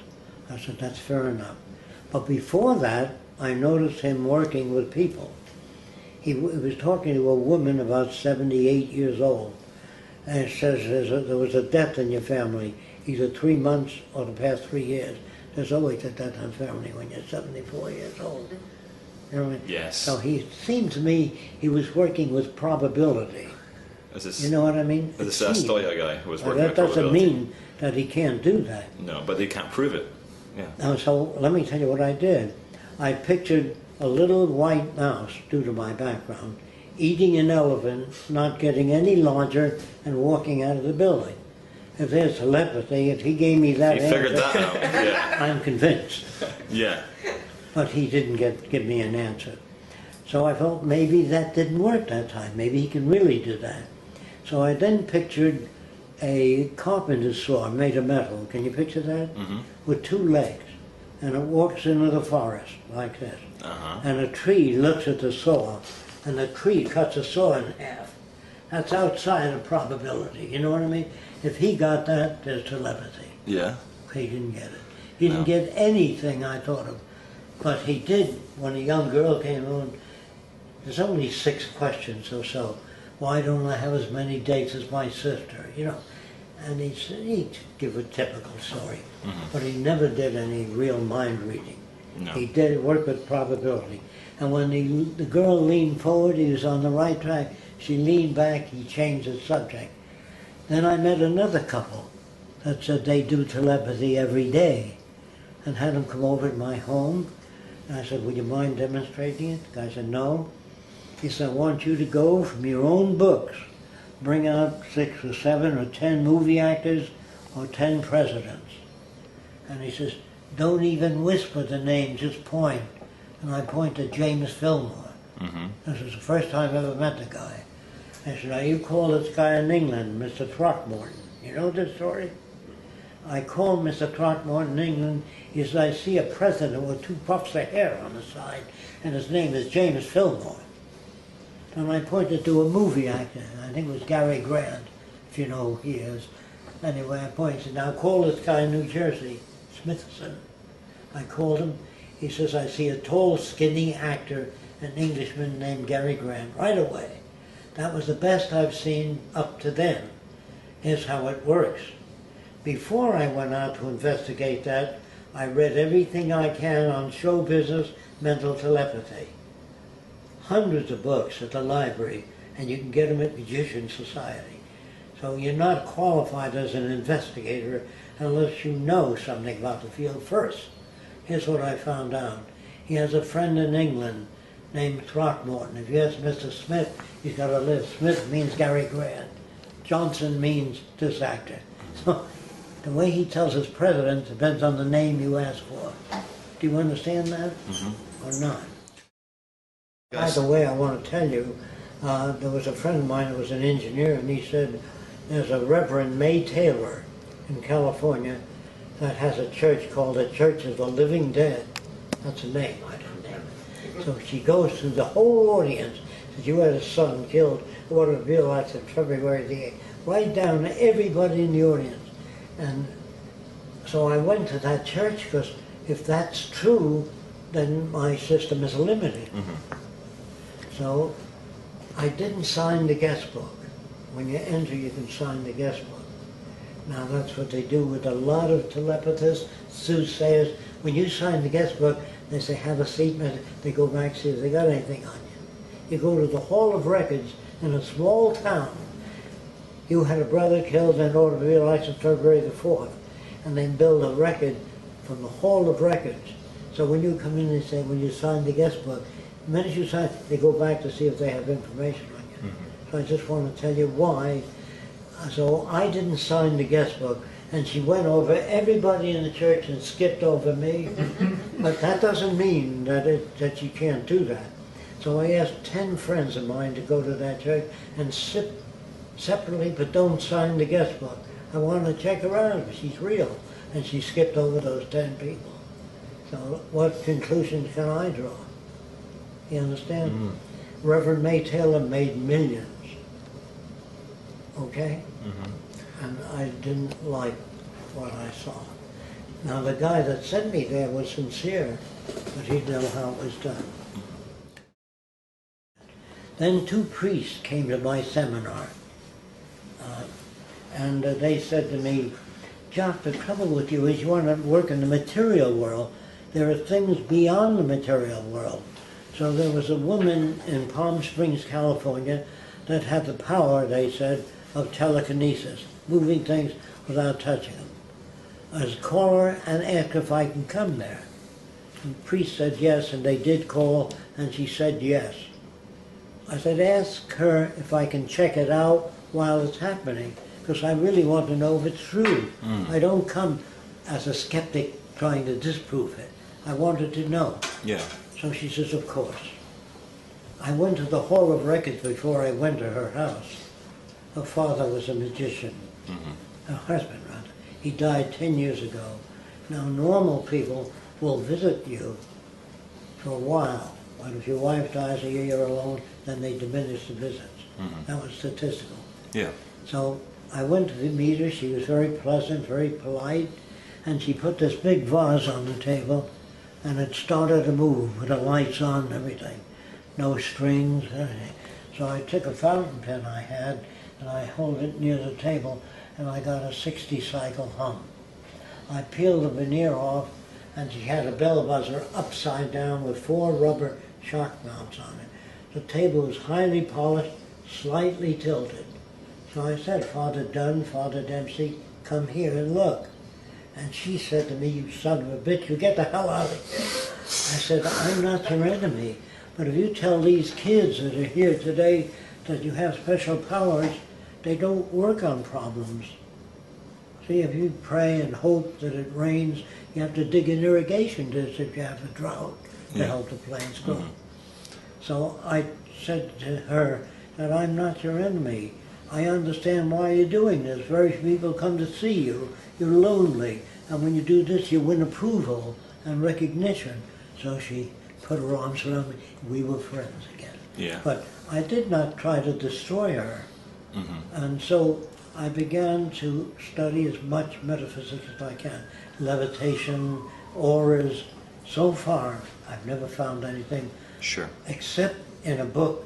I said, that's fair enough. But before that, I noticed him working with people. He was talking to a woman about 78 years old, and it says there was a death in your family, either 3 months or the past 3 years. There's always a death in the family when you're 74 years old. You know what I mean? Yes. So he seemed to me he was working with probability. You know what I mean? This Astoria guy who was working with that doesn't probability. mean that he can't do that. No, but they can't prove it. Yeah. Now, so let me tell you what I did. I pictured a little white mouse, due to my background, eating an elephant, not getting any larger, and walking out of the building. If there's telepathy, if he gave me that He figured that out. Yeah. I'm convinced. Yeah. But he didn't give me an answer. So I felt maybe that didn't work that time. Maybe he can really do that. So I then pictured a carpenter's saw made of metal. Can you picture that? With 2 legs. And it walks into the forest like this. And a tree looks at the saw, and the tree cuts the saw in half. That's outside of probability. You know what I mean? If he got that, there's telepathy. Yeah. He didn't get it. He didn't get anything I thought of. But he did when a young girl came on. There's only 6 questions or so. Why don't I have as many dates as my sister? You know, and he'd give a typical story, but he never did any real mind reading. No. He did work with probability. And when the girl leaned forward, he was on the right track. She leaned back, he changed the subject. Then I met another couple that said they do telepathy every day, and had them come over to my home. And I said, would you mind demonstrating it? The guy said, no. He said, I want you to go from your own books, bring out 6 or 7 or 10 movie actors or 10 presidents. And he says, don't even whisper the name, just point. And I point to James Fillmore. Mm-hmm. This was the first time I ever met the guy. I said, now you call this guy in England Mr. Throckmorton. You know this story? I called Mr. Throckmorton in England. He said, I see a president with 2 puffs of hair on the side, and his name is James Fillmore. And I pointed to a movie actor, I think it was Gary Grant, if you know who he is. Anyway, I pointed, now call this guy in New Jersey, Smithson. I called him. He says, I see a tall, skinny actor, an Englishman named Gary Grant, right away. That was the best I've seen up to then. Here's how it works. Before I went out to investigate that, I read everything I can on show business, mental telepathy. Hundreds of books at the library, and you can get them at Magician Society. So you're not qualified as an investigator unless you know something about the field first. Here's what I found out. He has a friend in England named Throckmorton. If you ask Mr. Smith, he's got a list. Smith means Gary Grant. Johnson means this actor. So the way he tells his president depends on the name you ask for. Do you understand that? Mm-hmm. Or not? Yes. By the way, I want to tell you, there was a friend of mine who was an engineer, and he said there's a Reverend May Taylor in California that has a church called the Church of the Living Dead. That's a name, I didn't name it. So she goes through the whole audience. Says, you had a son killed, what a real act of February the 8th. Right down to everybody in the audience. And so I went to that church because if that's true, then my system is limited. Mm-hmm. So I didn't sign the guest book. When you enter, you can sign the guest book. Now that's what they do with a lot of telepathists, soothsayers. When you sign the guest book, they say, have a seat, they go back, see if they got anything on you. You go to the Hall of Records in a small town. You had a brother killed in an automobile accident February the 4th, and they build a record from the Hall of Records. So when you come in, they say, when you sign the guest book, the minute you sign, they go back to see if they have information on you. Mm-hmm. So I just want to tell you why. So I didn't sign the guest book, and she went over everybody in the church and skipped over me. But that doesn't mean that she can't do that. So I asked 10 friends of mine to go to that church and sit separately, but don't sign the guest book. I want to check her out if she's real. And she skipped over those 10 people. So what conclusions can I draw? You understand? Mm-hmm. Reverend May Taylor made millions. Okay? Mm-hmm. And I didn't like what I saw. Now the guy that sent me there was sincere, but he didn't know how it was done. Then 2 priests came to my seminar. And they said to me, Jacques, the trouble with you is you want to work in the material world. There are things beyond the material world. So there was a woman in Palm Springs, California, that had the power, they said, of telekinesis, moving things without touching them. I was call her and ask her if I can come there. And the priest said yes, and they did call, and she said yes. I said, ask her if I can check it out while it's happening, because I really want to know if it's true. I don't come as a skeptic trying to disprove it. I wanted to know. Yeah. So she says, of course. I went to the Hall of Records before I went to her house. Her father was a magician. Mm-hmm. Her husband, rather. He died 10 years ago. Now, normal people will visit you for a while. But if your wife dies or you're alone, then they diminish the visits. Mm-hmm. That was statistical. Yeah. So I went to meet her. She was very pleasant, very polite, and she put this big vase on the table, and it started to move with the lights on and everything. No strings, anything. So I took a fountain pen I had, and I held it near the table, and I got a 60-cycle hum. I peeled the veneer off, and she had a bell buzzer upside down with 4 rubber shark mounts on it. The table was highly polished, slightly tilted. So I said, Father Dunn, Father Dempsey, come here and look. And she said to me, you son of a bitch, you get the hell out of here. I said, I'm not your enemy, but if you tell these kids that are here today that you have special powers, they don't work on problems. See, if you pray and hope that it rains, you have to dig an irrigation ditch if you have a drought to help the plants grow. So I said to her that I'm not your enemy. I understand why you're doing this. Very few people come to see you. You're lonely. And when you do this, you win approval and recognition. So she put her arms around me. We were friends again. Yeah. But I did not try to destroy her. And so I began to study as much metaphysics as I can. Levitation, auras. So far, I've never found anything. Sure. Except in a book,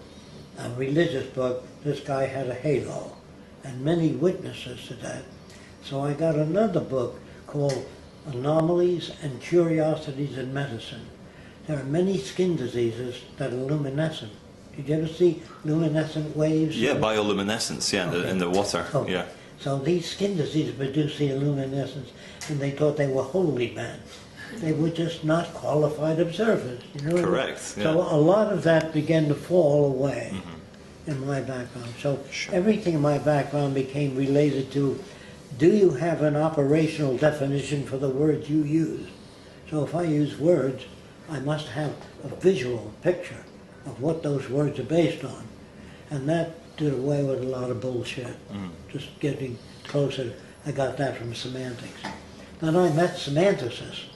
a religious book, this guy had a halo, and many witnesses to that. So I got another book called Anomalies and Curiosities in Medicine. There are many skin diseases that are luminescent. Did you ever see luminescent waves? Yeah, bioluminescence, yeah, in the water. Okay. Yeah. So these skin diseases produce the luminescence, and they thought they were holy men. They were just not qualified observers. You know what I mean? Correct. Yeah. So a lot of that began to fall away in my background. So everything in my background became related to, do you have an operational definition for the words you use? So if I use words, I must have a visual picture of what those words are based on. And that did away with a lot of bullshit. Just getting closer. I got that from semantics. Then I met semanticists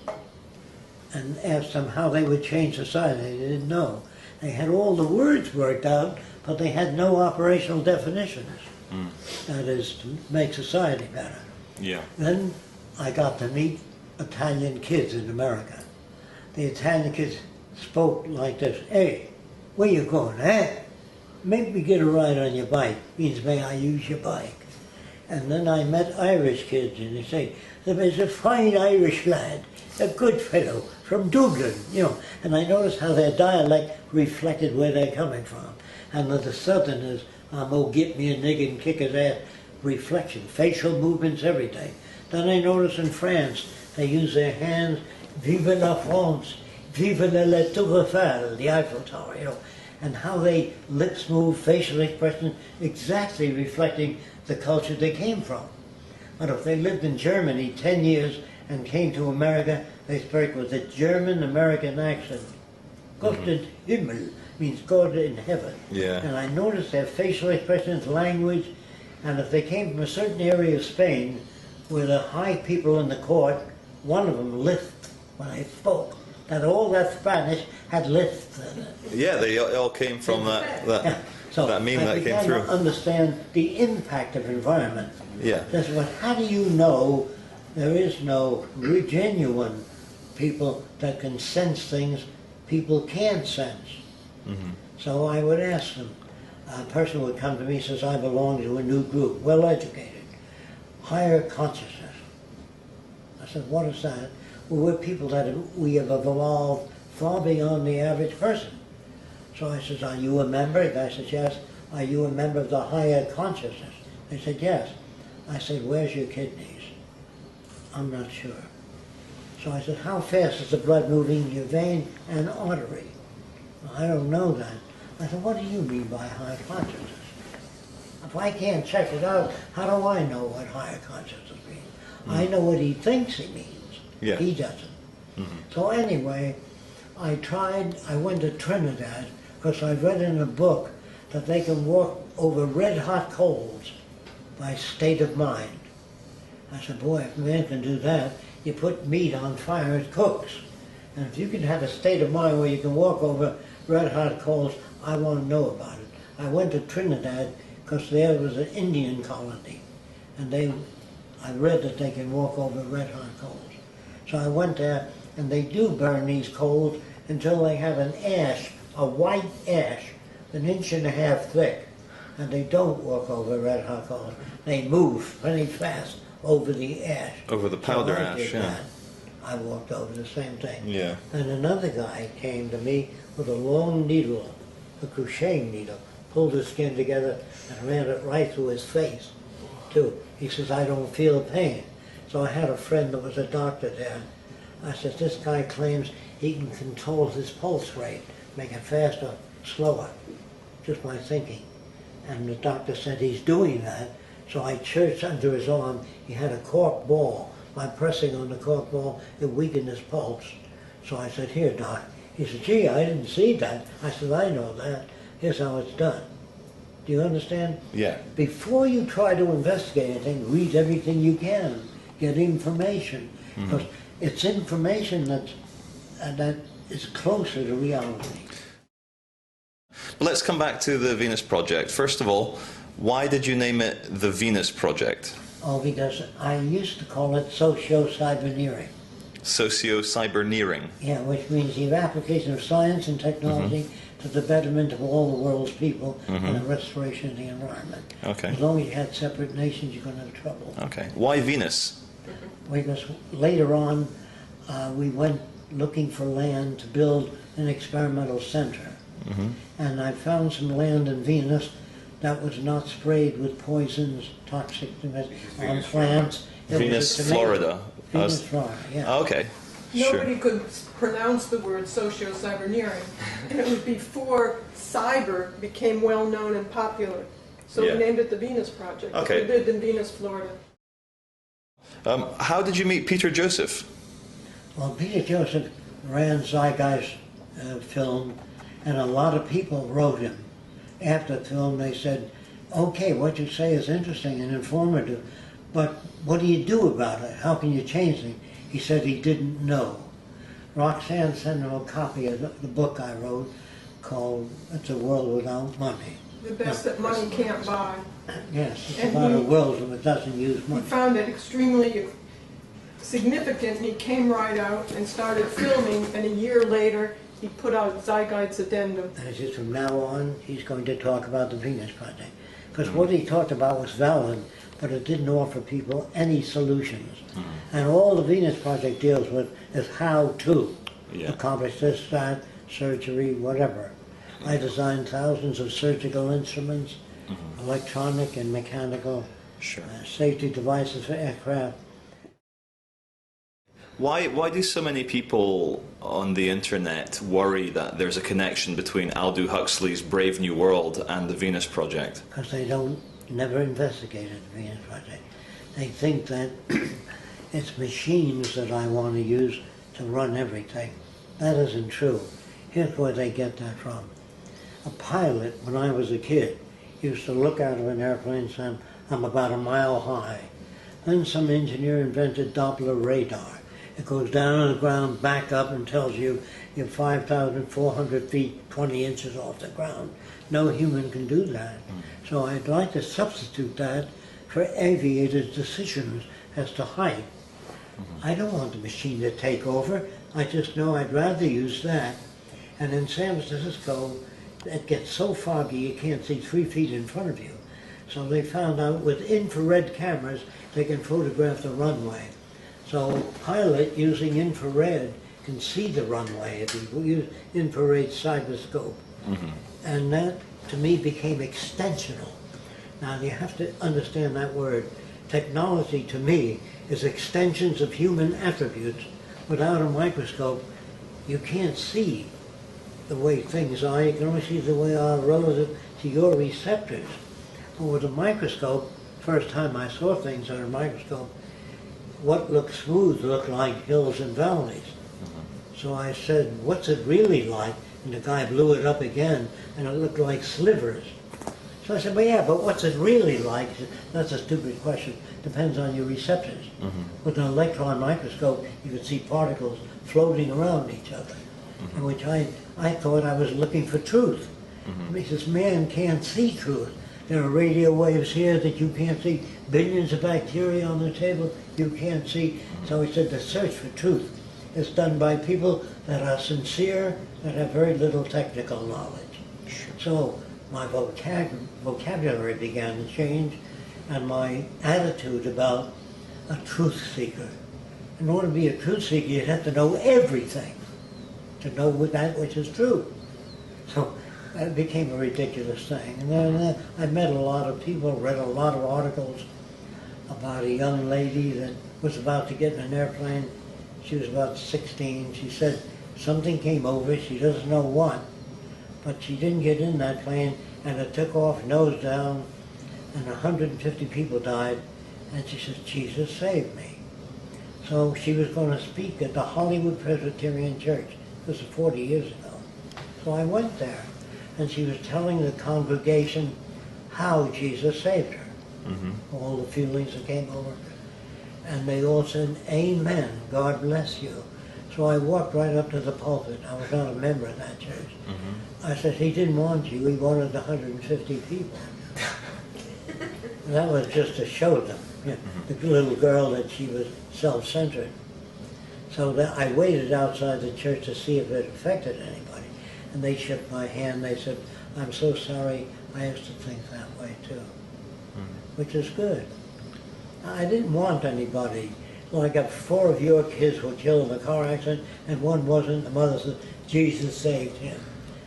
and asked them how they would change society. They didn't know. They had all the words worked out, but they had no operational definitions. That is, to make society better. Yeah. Then I got to meet Italian kids in America. The Italian kids spoke like this: hey, where you going, eh? Make me get a ride on your bike. Means, may I use your bike? And then I met Irish kids, and they say, there's a fine Irish lad, a good fellow, from Dublin, you know. And I noticed how their dialect reflected where they're coming from. And the Southerners, oh, get me a nigger and kick his ass, reflection, facial movements, everything. Then I noticed in France, they use their hands, vive la France, vive la Tour Eiffel, the Eiffel Tower, you know. And how they lips move, facial expression, exactly reflecting the culture they came from. But if they lived in Germany 10 years and came to America, they spoke with a German-American accent. Gott in Himmel means God in heaven. Yeah. And I noticed their facial expressions, language, and if they came from a certain area of Spain where the high people in the court, one of them lisped when they spoke. That all that Spanish had lisps in it. Yeah, they all came from that So that meme that came I began through. to understand the impact of environment. Yeah. That's what. How do you know there is no genuine people that can sense things people can't sense? So I would ask them. A person would come to me and says, I belong to a new group, well educated, higher consciousness. I said, what is that? Well, we're people that we have evolved far beyond the average person. So I said, are you a member? The guy says, yes. Are you a member of the higher consciousness? They said, yes. I said, where's your kidneys? I'm not sure. So I said, how fast is the blood moving in your vein and artery? Well, I don't know that. I said, what do you mean by higher consciousness? If I can't check it out, how do I know what higher consciousness means? I know what he thinks he means. Yeah. He doesn't. So anyway, I went to Trinidad because I read in a book that they can walk over red hot coals by state of mind. I said, boy, if a man can do that, you put meat on fire, it cooks. And if you can have a state of mind where you can walk over red hot coals, I want to know about it. I went to Trinidad because there was an Indian colony, and I read that they can walk over red hot coals. So I went there, and they do burn these coals until they have an ash, a white ash, 1.5 inches thick, and they don't walk over red hot coals. They move pretty fast over the ash. Over the powder So I ash, did yeah. that. I walked over, the same thing. Yeah. And another guy came to me with a long needle, a crocheting needle, pulled his skin together and ran it right through his face, too. He says, I don't feel pain. So I had a friend that was a doctor there. I said, this guy claims he can control his pulse rate, make it faster, slower, just by thinking. And the doctor said he's doing that. So I churched under his arm. He had a cork ball. By pressing on the cork ball, it weakened his pulse. So I said, here, Doc. He said, gee, I didn't see that. I said, I know that. Here's how it's done. Do you understand? Yeah. Before you try to investigate anything, read everything you can. Get information. Because it's information that is closer to reality. But let's come back to the Venus Project. First of all, why did you name it the Venus Project? Oh, because I used to call it socio-cyberneering. Socio-cyberneering. Yeah, which means the application of science and technology to the betterment of all the world's people and the restoration of the environment. Okay. As long as you had separate nations, you're going to have trouble. Okay. Why Venus? Because later on, we went looking for land to build an experimental center. And I found some land in Venus that was not sprayed with poisons, toxic on plants. Venus, Florida. Venus, Florida, yeah. Okay. Nobody could pronounce the word socio-cyberneering, and it was before cyber became well known and popular. So Yeah. we named it the Venus Project. Okay. We lived in Venus, Florida. How did you meet Peter Joseph? Well, Peter Joseph ran Zeitgeist film, and a lot of people wrote him. After the film, they said, okay, what you say is interesting and informative, but what do you do about it? How can you change things? He said he didn't know. Roxanne sent him a copy of the book I wrote called It's a World Without Money. The best that money can't buy. Yes, it's And about a he- world that doesn't use He money. found it extremely significant, and he came right out and started filming, and a year later, he put out Zeitgeist Addendum. And he says from now on, he's going to talk about the Venus Project. Because what he talked about was valid, but it didn't offer people any solutions. And all the Venus Project deals with is how to accomplish this, that, surgery, whatever. I designed thousands of surgical instruments, electronic and mechanical, safety devices for aircraft. Why do so many people on the internet worry that there's a connection between Aldous Huxley's Brave New World and the Venus Project? Because they never investigated the Venus Project. They think that it's machines that I want to use to run everything. That isn't true. Here's where they get that from. A pilot, when I was a kid, used to look out of an airplane and say, I'm about a mile high. Then some engineer invented Doppler radar. It goes down on the ground, back up, and tells you you're 5,400 feet, 20 inches off the ground. No human can do that. So I'd like to substitute that for aviators' decisions as to height. I don't want the machine to take over. I just know I'd rather use that. And in San Francisco, it gets so foggy you can't see 3 feet in front of you. So they found out with infrared cameras they can photograph the runway. So a pilot using infrared can see the runway if you use infrared cyberscope. And that, to me, became extensional. Now, you have to understand that word. Technology, to me, is extensions of human attributes. Without a microscope, you can't see the way things are. You can only see the way they are relative to your receptors. But with a microscope, first time I saw things under a microscope, what looked smooth looked like hills and valleys. So I said, what's it really like? And the guy blew it up again, and it looked like slivers. So I said, well, yeah, but what's it really like? He said, that's a stupid question. Depends on your receptors. With an electron microscope, you could see particles floating around each other, in which I thought I was looking for truth. And he says, man can't see truth. There are radio waves here that you can't see. Billions of bacteria on the table you can't see. So he said the search for truth is done by people that are sincere, that have very little technical knowledge. So my vocabulary began to change, and my attitude about a truth seeker In order to be a truth seeker, you'd have to know everything to know that which is true. So it became a ridiculous thing. And then I met a lot of people, read a lot of articles about a young lady that was about to get in an airplane. She was about 16. She said something came over, she doesn't know what, but she didn't get in that plane, and it took off nose down, and 150 people died, and she said, Jesus saved me. So she was going to speak at the Hollywood Presbyterian Church. This was 40 years ago. So I went there, and she was telling the congregation how Jesus saved her. All the feelings that came over her. And they all said, Amen, God bless you. So I walked right up to the pulpit. I was not a member of that church. I said, he didn't want you, he wanted 150 people. And that was just to show them, you know, the little girl, that she was self-centered. So that I waited outside the church to see if it affected anybody. And they shook my hand. They said, I'm so sorry, I used to think that way too. Which is good. I didn't want anybody. Like if 4 of your kids were killed in a car accident and one wasn't, the mother said, Jesus saved him.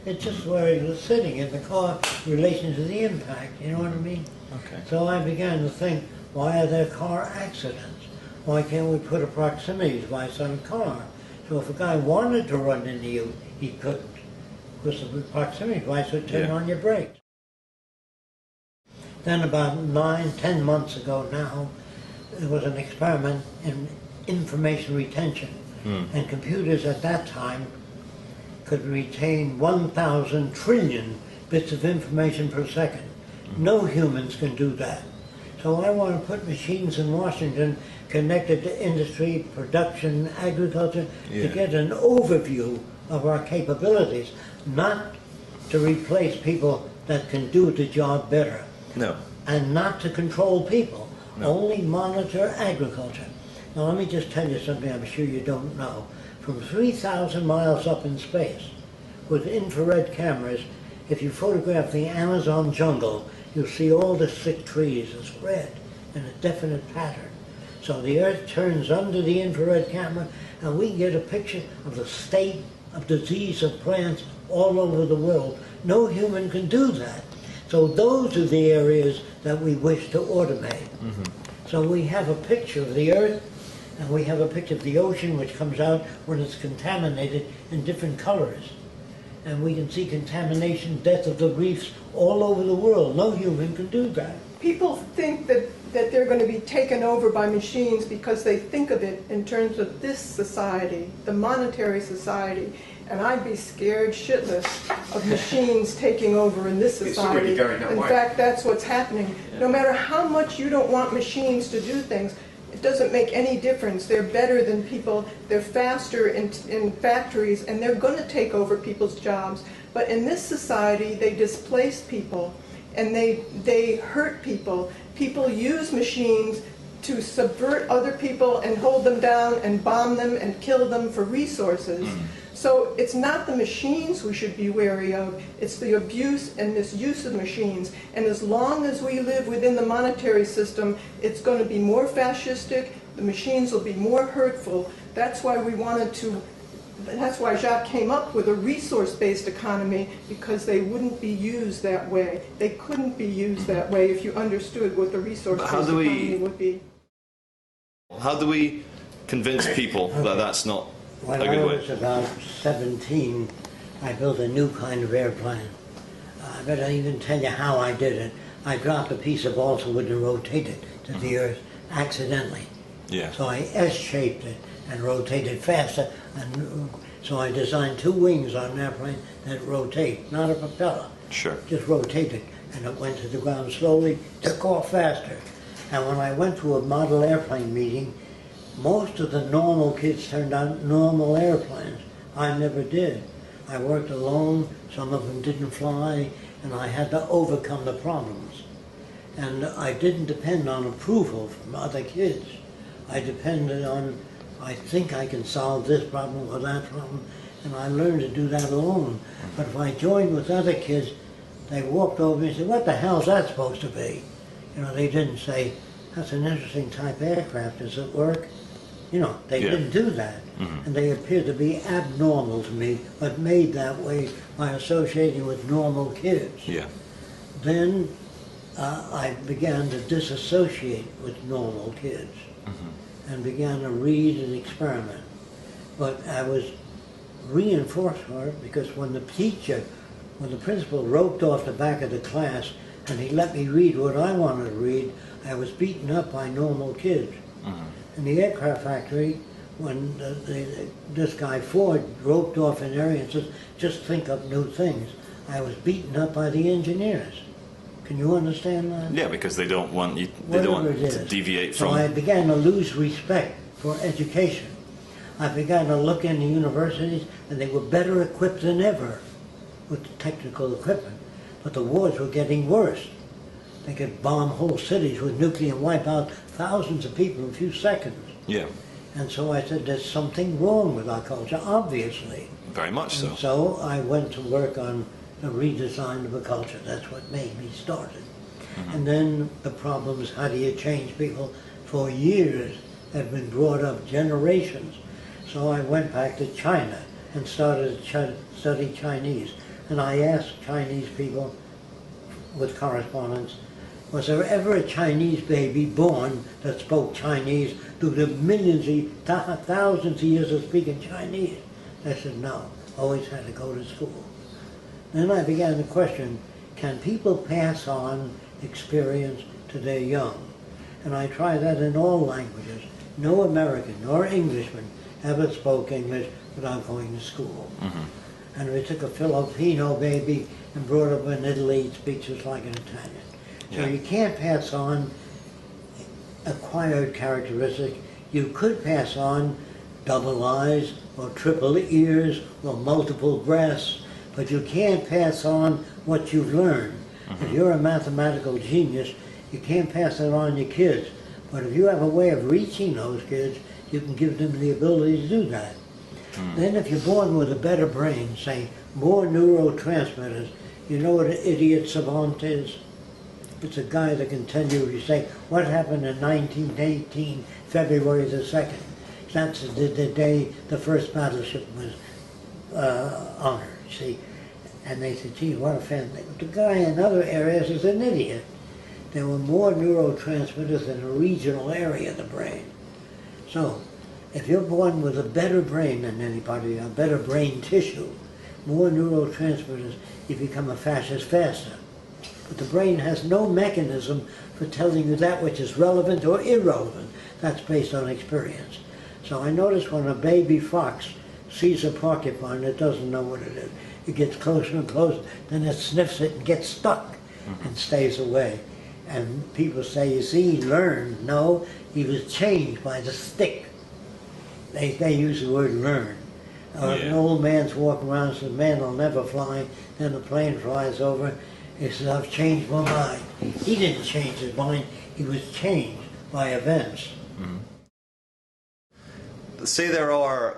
It's just where he was sitting in the car in relation to the impact, you know what I mean? Okay. So I began to think, why are there car accidents? Why can't we put a proximity device on a car? So if a guy wanted to run into you, he couldn't. Because the proximity device would turn on your brakes. Then about 9-10 months ago now, there was an experiment in information retention. And computers at that time could retain 1,000 trillion bits of information per second. No humans can do that. So I want to put machines in Washington connected to industry, production, agriculture, to get an overview of our capabilities, not to replace people that can do the job better. No. And not to control people, only monitor agriculture. Now let me just tell you something I'm sure you don't know. From 3,000 miles up in space, with infrared cameras, if you photograph the Amazon jungle, you'll see all the thick trees as red in a definite pattern. So the Earth turns under the infrared camera, and we get a picture of the state of disease of plants all over the world. No human can do that. So those are the areas that we wish to automate. So we have a picture of the Earth, and we have a picture of the ocean, which comes out when it's contaminated in different colors. And we can see contamination, death of the reefs all over the world. No human can do that. People think that they're going to be taken over by machines because they think of it in terms of this society, the monetary society. And I'd be scared shitless of machines taking over in this society. It's already going that way. In fact, that's what's happening. No matter how much you don't want machines to do things, it doesn't make any difference. They're better than people. They're faster in factories, and they're going to take over people's jobs. But in this society, they displace people, and they hurt people. People use machines to subvert other people and hold them down and bomb them and kill them for resources. So it's not the machines we should be wary of, it's the abuse and misuse of machines. And as long as we live within the monetary system, it's going to be more fascistic, the machines will be more hurtful. That's why that's why Jacques came up with a resource-based economy, because they wouldn't be used that way. They couldn't be used that way if you understood what the resource-based economy would be. How do we convince people that that's not When a I good way? was about 17, I built a new kind of airplane. I better even tell you how I did it. I dropped a piece of balsa wood and rotated it to the Earth accidentally. Yeah. So I S-shaped it and rotated faster. And so I designed 2 wings on an airplane that rotate, not a propeller. Sure. Just rotated. And it went to the ground slowly, took off faster. And when I went to a model airplane meeting, most of the normal kids turned out normal airplanes. I never did. I worked alone, some of them didn't fly, and I had to overcome the problems. And I didn't depend on approval from other kids. I depended on, I think I can solve this problem or that problem, and I learned to do that alone. But if I joined with other kids, they walked over and said, what the hell's that supposed to be? You know, they didn't say, that's an interesting type of aircraft, does it work? You know, they Yeah. didn't do that. And they appeared to be abnormal to me, but made that way by associating with normal kids. Yeah. Then I began to disassociate with normal kids and began to read and experiment. But I was reinforced for it because when the principal roped off the back of the class and he let me read what I wanted to read, I was beaten up by normal kids. In the aircraft factory, when this guy Ford roped off an area and says, just think up new things, I was beaten up by the engineers. Can you understand that? Yeah, because they don't want you. They don't want to deviate from. So I began to lose respect for education. I began to look into universities, and they were better equipped than ever with the technical equipment. But the wars were getting worse. They could bomb whole cities with nuclear and wipe out thousands of people in a few seconds. Yeah. And so I said, there's something wrong with our culture, obviously. Very much so. And so I went to work on the redesign of a culture. That's what made me started. And then the problems, how do you change people? For years have been brought up, generations. So I went back to China and started to study Chinese. And I asked Chinese people with correspondence, was there ever a Chinese baby born that spoke Chinese through the millions, thousands of years of speaking Chinese? They said no, always had to go to school. Then I began to question, can people pass on experience to their young? And I tried that in all languages. No American nor Englishman ever spoke English without going to school. And we took a Filipino baby and brought up in Italy, he speaks just like an Italian. So you can't pass on acquired characteristics. You could pass on double eyes or triple ears or multiple breasts, but you can't pass on what you've learned. If you're a mathematical genius, you can't pass that on to your kids. But if you have a way of reaching those kids, you can give them the ability to do that. Then if you're born with a better brain, say more neurotransmitters, you know what an idiot savant is? It's a guy that can tell you, if you say, what happened in 1918, February the 2nd? That's the day the first battleship was honored, see? And they said, gee, what a family. But the guy in other areas is an idiot. There were more neurotransmitters in a regional area of the brain. So, if you're born with a better brain than anybody, a better brain tissue, more neurotransmitters, you become a fascist faster. But the brain has no mechanism for telling you that which is relevant or irrelevant. That's based on experience. So I notice when a baby fox sees a porcupine, it doesn't know what it is. It gets closer and closer, then it sniffs it and gets stuck and stays away. And people say, you see, he learned. No, he was changed by the stick. They use the word learn. Or if an old man's walking around and says, man will never fly, then the plane flies over. He says, I've changed my mind. He didn't change his mind, he was changed by events. Say there are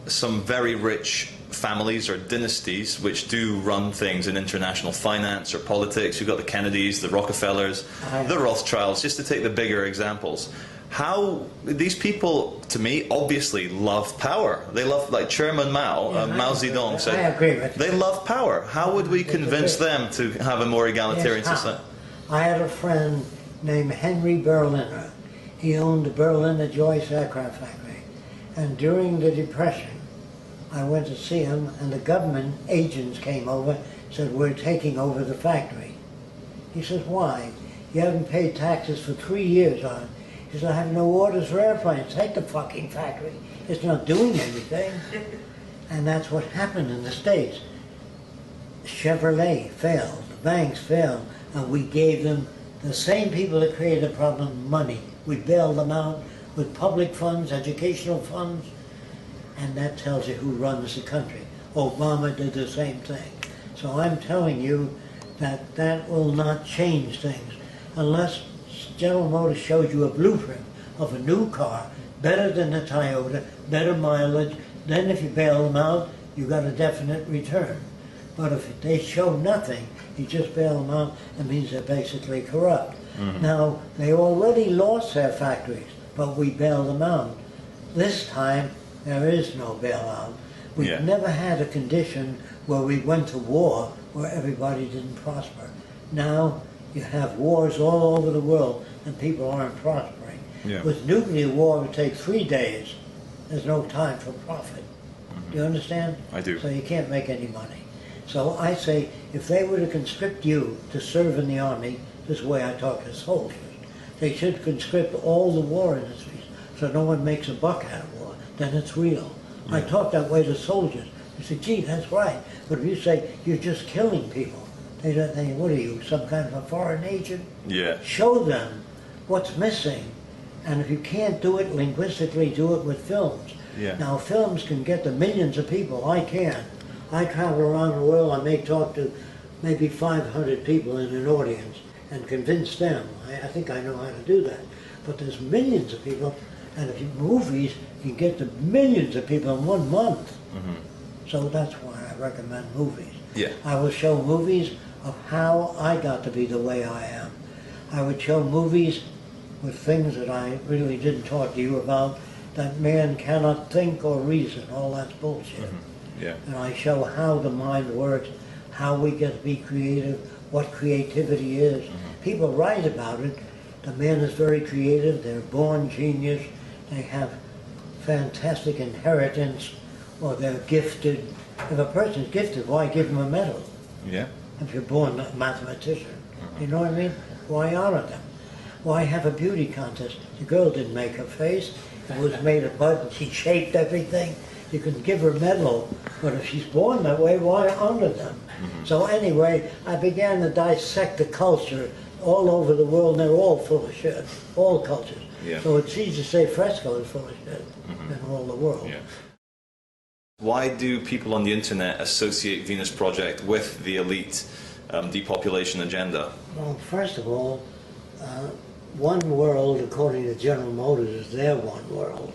some very rich families or dynasties which do run things in international finance or politics. You've got the Kennedys, the Rockefellers, the Rothschilds, just to take the bigger examples. How these people, to me, obviously love power. They love, like Chairman Mao, Mao Zedong said, I agree with you. they love power. How would we convince them to have a more egalitarian society? I had a friend named Henry Berliner. He owned the Berliner Joyce aircraft factory. And during the Depression, I went to see him, and the government agents came over, said, we're taking over the factory. He says, why? You haven't paid taxes for 3 years on it. He said, I have no orders for airplanes. Take the fucking factory. It's not doing anything. And that's what happened in the States. Chevrolet failed, the banks failed, and we gave them, the same people that created the problem, money. We bailed them out with public funds, educational funds, and that tells you who runs the country. Obama did the same thing. So I'm telling you that that will not change things unless General Motors shows you a blueprint of a new car, better than the Toyota, better mileage. Then if you bail them out, you got a definite return. But if they show nothing, you just bail them out, it means they're basically corrupt. Now, they already lost their factories, but we bailed them out. This time, there is no bailout. We've never had a condition where we went to war where everybody didn't prosper. Now, you have wars all over the world and people aren't prospering. Yeah. With nuclear war, it would take 3 days. There's no time for profit. Do you understand? I do. So you can't make any money. So I say, if they were to conscript you to serve in the army, this is the way I talk to soldiers, they should conscript all the war industries so no one makes a buck out of war. Then it's real. Yeah. I talk that way to soldiers. They say, gee, that's right. But if you say you're just killing people, they don't think, what are you, some kind of a foreign agent? Yeah. Show them what's missing. And if you can't do it linguistically, do it with films. Yeah. Now, films can get to millions of people. I can. I travel around the world. I may talk to maybe 500 people in an audience and convince them. I think I know how to do that. But there's millions of people, and if you movies, you get to millions of people in 1 month. So that's why I recommend movies. Yeah. I will show movies of how I got to be the way I am. I would show movies with things that I really didn't talk to you about, that man cannot think or reason. All that's bullshit. Yeah. And I show how the mind works, how we get to be creative, what creativity is. People write about it. The man is very creative. They're born genius. They have fantastic inheritance, or they're gifted. If a person's gifted, why give them a medal? Yeah. If you're born a mathematician. You know what I mean? Why honor them? Why have a beauty contest? The girl didn't make her face. It was made of mud and she shaped everything. You can give her a medal, but if she's born that way, why honor them? So anyway, I began to dissect the culture all over the world, and they're all full of shit. All cultures. Yeah. So it's easy to say Fresco is full of shit in all the world. Yeah. Why do people on the internet associate Venus Project with the elite depopulation agenda? Well, first of all, one world, according to General Motors, is their one world.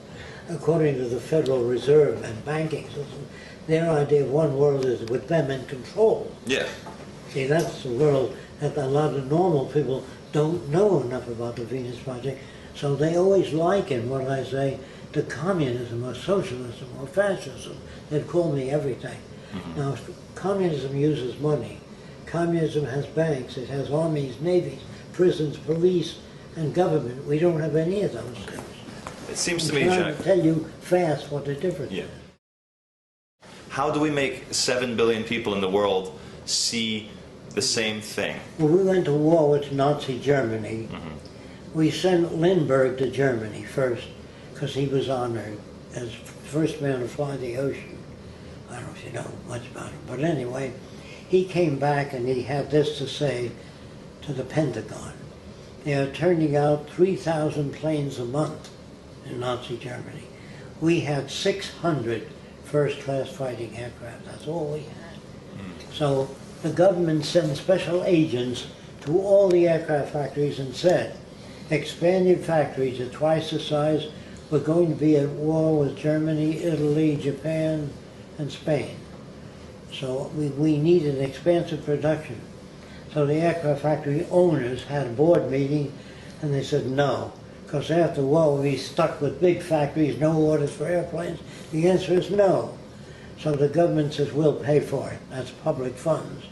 According to the Federal Reserve and banking system, their idea of one world is with them in control. Yeah. See, that's the world that a lot of normal people don't know enough about the Venus Project, so they always liken what I say to communism or socialism or fascism. They'd call me everything. Now, communism uses money. Communism has banks, it has armies, navies, prisons, police, and government. We don't have any of those things. It seems to me, I'm Jacques. trying to tell you fast what the difference is. How do we make 7 billion people in the world see the same thing? When we went to war with Nazi Germany, we sent Lindbergh to Germany first because he was honored as first man to fly the ocean. I don't know if you know much about him, but anyway, he came back and he had this to say to the Pentagon. They are turning out 3,000 planes a month in Nazi Germany. We had 600 first-class fighting aircraft. That's all we had. So the government sent special agents to all the aircraft factories and said, expand your factories at twice the size. We're going to be at war with Germany, Italy, Japan, and Spain. So we needed expansive production. So the aircraft factory owners had a board meeting and they said no, because after the war we'll be stuck with big factories, no orders for airplanes. The answer is no. So the government says we'll pay for it. That's public funds.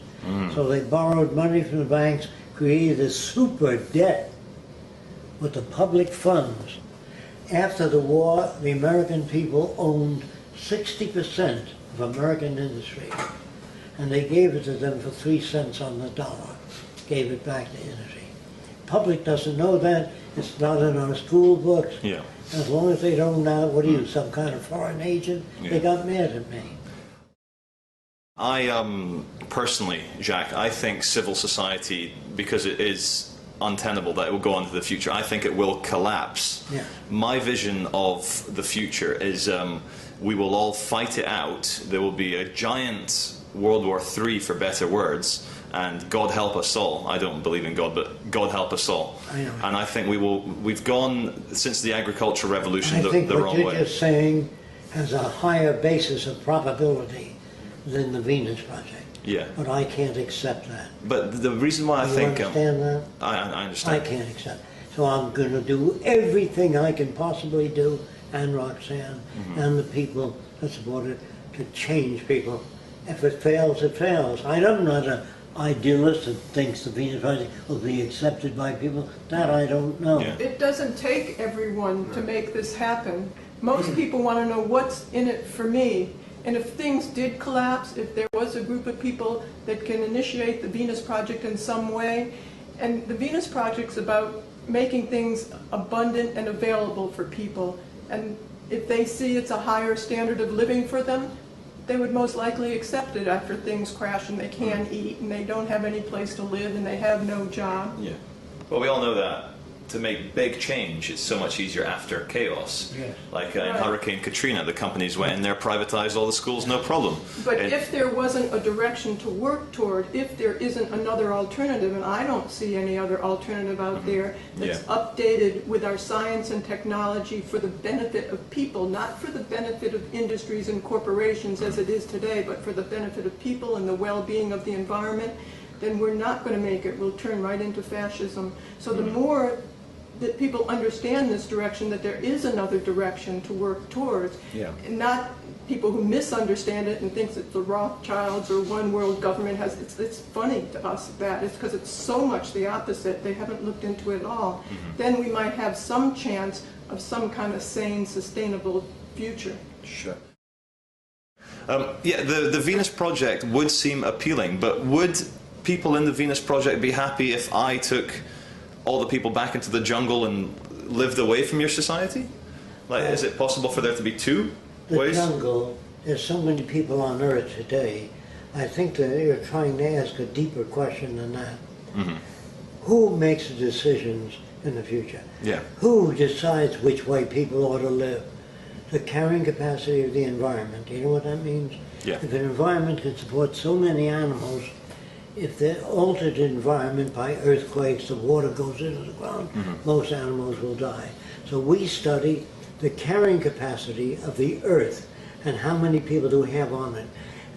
So they borrowed money from the banks, created a super debt with the public funds. After the war, the American people owned 60% of American industry, and they gave it to them for 3 cents on the dollar. Gave it back to industry. Public doesn't know that. It's not in our school books. Yeah. As long as they don't know, what are you, some kind of foreign agent? They got mad at me. I personally, Jacques, I think civil society, because it is untenable that it will go on to the future, I think it will collapse. Yeah. My vision of the future is we will all fight it out. There will be a giant World War III, for better words, and God help us all. I don't believe in God, but God help us all. I know. And I think we've gone, since the agricultural revolution, I think the what wrong you're way. just saying has a higher basis of probability than the Venus Project. Yeah. But I can't accept that. But the reason why I You think... understand that? I understand. I can't accept it. So I'm going to do everything I can possibly do and Roxanne and the people that support it to change people. If it fails, it fails. I'm not an idealist that thinks the Venus Project will be accepted by people. That I don't know. Yeah. It doesn't take everyone to make this happen. Most people want to know what's in it for me. And if things did collapse, if there was a group of people that can initiate the Venus Project in some way, and the Venus Project's about making things abundant and available for people. And if they see it's a higher standard of living for them, they would most likely accept it after things crash and they can't eat and they don't have any place to live and they have no job. Yeah. Well, we all know that to make big change, it's so much easier after chaos. Yes. Like in Hurricane Katrina, the companies went in there, privatized all the schools, no problem. But if there wasn't a direction to work toward, if there isn't another alternative, and I don't see any other alternative out there that's updated with our science and technology for the benefit of people, not for the benefit of industries and corporations as it is today, but for the benefit of people and the well-being of the environment, then we're not going to make it. We'll turn right into fascism. So the more that people understand this direction, that there is another direction to work towards, and not people who misunderstand it and thinks that the Rothschilds or one world government has, it's funny to us that, it's because it's so much the opposite, they haven't looked into it at all. Then we might have some chance of some kind of sane, sustainable future. Sure. Yeah, the Venus Project would seem appealing, but would people in the Venus Project be happy if I took all the people back into the jungle and lived away from your society? Like, is it possible for there to be two ways? The jungle, there's so many people on Earth today. I think that you're trying to ask a deeper question than that. Who makes the decisions in the future? Yeah. Who decides which way people ought to live? The carrying capacity of the environment. Do you know what that means? Yeah. If an environment can support so many animals, if the altered environment by earthquakes, the water goes into the ground, most animals will die. So we study the carrying capacity of the earth and how many people do we have on it.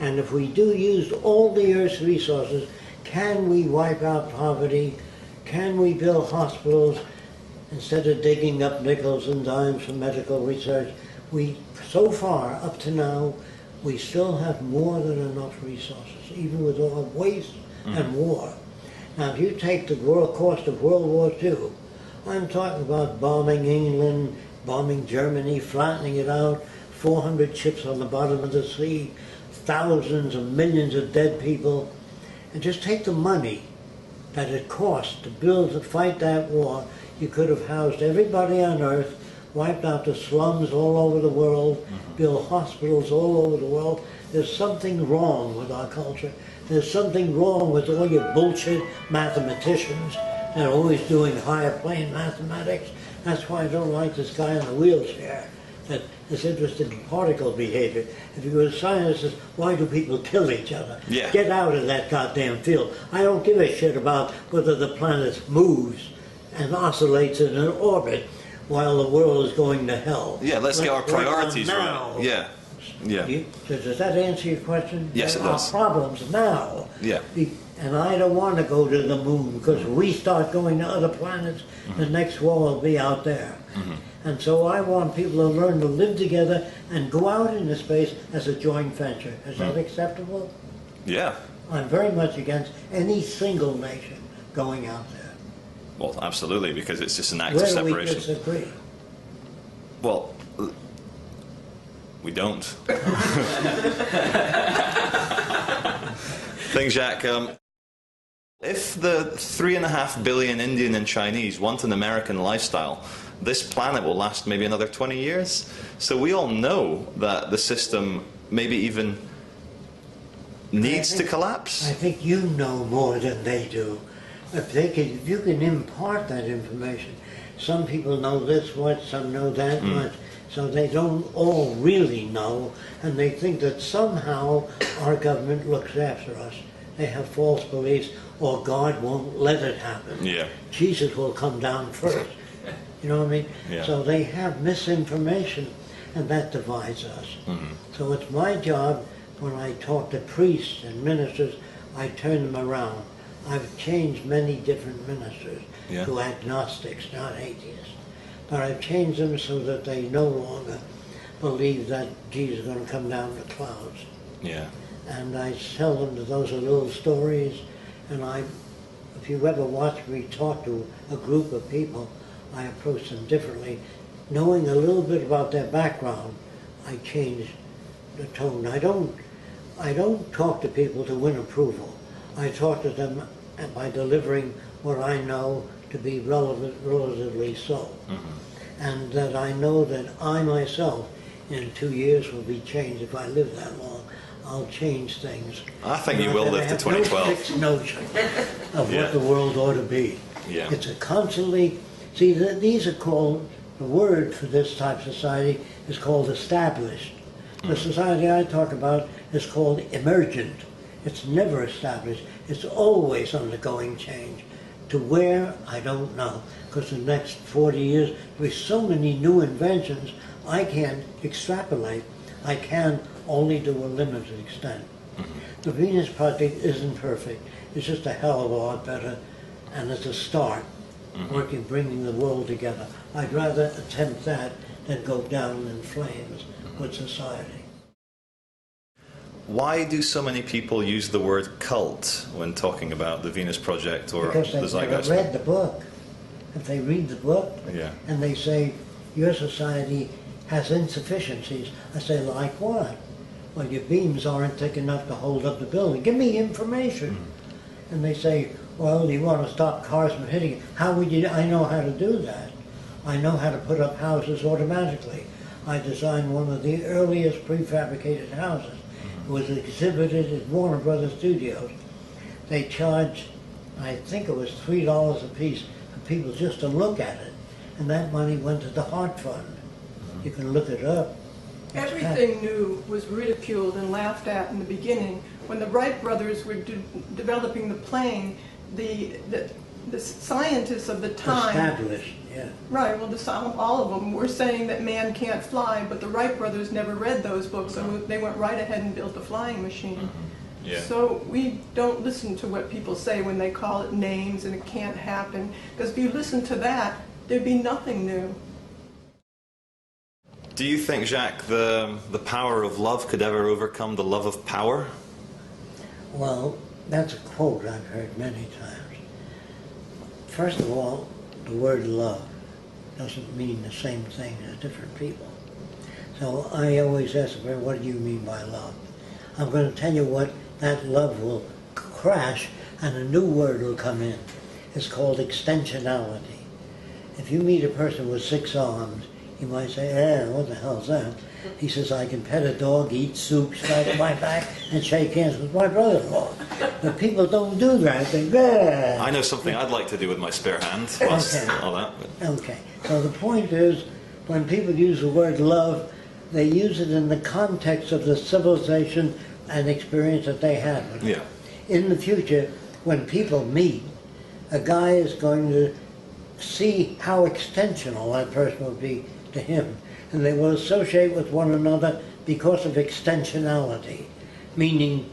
And if we do use all the earth's resources, can we wipe out poverty? Can we build hospitals instead of digging up nickels and dimes for medical research? So far, up to now, we still have more than enough resources, even with all the waste and war. Now, if you take the cost of World War II, I'm talking about bombing England, bombing Germany, flattening it out, 400 ships on the bottom of the sea, thousands of millions of dead people, and just take the money that it cost to fight that war. You could have housed everybody on Earth, wiped out the slums all over the world, built hospitals all over the world. There's something wrong with our culture. There's something wrong with all your bullshit mathematicians that are always doing higher plane mathematics. That's why I don't like this guy in the wheelchair that is interested in particle behavior. If you were a scientist, why do people kill each other? Yeah. Get out of that goddamn field. I don't give a shit about whether the planet moves and oscillates in an orbit while the world is going to hell. Yeah, let's get our work on priorities now. right. Yeah. Yeah. Does that answer your question? Yes, it There are does. problems now. Yeah. And I don't want to go to the moon, because if we start going to other planets, the next war will be out there. And so I want people to learn to live together and go out into space as a joint venture. Is that acceptable? Yeah. I'm very much against any single nation going out there. Well, absolutely, because it's just an act Where of do we separation. disagree? Well, we don't. Thing, Jacques, if the 3.5 billion Indian and Chinese want an American lifestyle, this planet will last maybe another 20 years. So we all know that the system maybe even needs to collapse. I think you know more than they do. If you can impart that information, some people know this much, some know that much, so they don't all really know, and they think that somehow our government looks after us. They have false beliefs, or God won't let it happen. Yeah. Jesus will come down first. You know what I mean? Yeah. So they have misinformation, and that divides us. So it's my job, when I talk to priests and ministers, I turn them around. I've changed many different ministers to agnostics, not atheists. but I've changed them so that they no longer believe that Jesus is going to come down in the clouds. Yeah. And I tell them that those are little stories, and if you ever watch me talk to a group of people, I approach them differently. Knowing a little bit about their background, I change the tone. I don't talk to people to win approval. I talk to them by delivering what I know to be relatively so. And that I know that I myself, in 2 years, will be changed. If I live that long, I'll change things. I think you will live to 2012. I have no fixed notion of what the world ought to be. Yeah. It's a constantly, see, these are called, the word for this type of society is called established. The society I talk about is called emergent. It's never established. It's always undergoing change. To where, I don't know, because the next 40 years, there'll be so many new inventions, I can't extrapolate. I can only to a limited extent. The Venus Project isn't perfect. It's just a hell of a lot better, and it's a start, working, bringing the world together. I'd rather attempt that than go down in flames with society. Why do so many people use the word cult when talking about the Venus Project or Because the they've never Zeitgeist? read the book. If they read the book, Yeah. and they say, your society has insufficiencies, I say, like what? Well, your beams aren't thick enough to hold up the building. Give me information. And they say, well, you want to stop cars from hitting it. How would you? I know how to do that. I know how to put up houses automatically. I designed one of the earliest prefabricated houses. It was exhibited at Warner Brothers Studios. They charged, I think it was $3 a piece for people just to look at it. And that money went to the Heart Fund. You can look it up. Everything new was ridiculed and laughed at in the beginning. When the Wright brothers were developing the plane, the scientists of the time... Established, yeah. Right, well, all of them were saying that man can't fly, but the Wright brothers never read those books, so they went right ahead and built the flying machine. Yeah. So we don't listen to what people say when they call it names and it can't happen, because if you listen to that, there'd be nothing new. Do you think, Jacques, the power of love could ever overcome the love of power? Well, that's a quote I've heard many times. First of all, the word love doesn't mean the same thing as different people. So I always ask them, what do you mean by love? I'm going to tell you what that love will crash and a new word will come in. It's called extensionality. If you meet a person with 6 arms, you might say, what the hell's that? He says, I can pet a dog, eat soup, scratch my back, and shake hands with my brother-in-law. But people don't do that. They go, I know something I'd like to do with my spare hand. Whilst all that. But... Okay. So the point is, when people use the word love, they use it in the context of the civilization and experience that they had. Yeah. In the future, when people meet, a guy is going to see how extensional that person will be to him, and they will associate with one another because of extensionality. Meaning,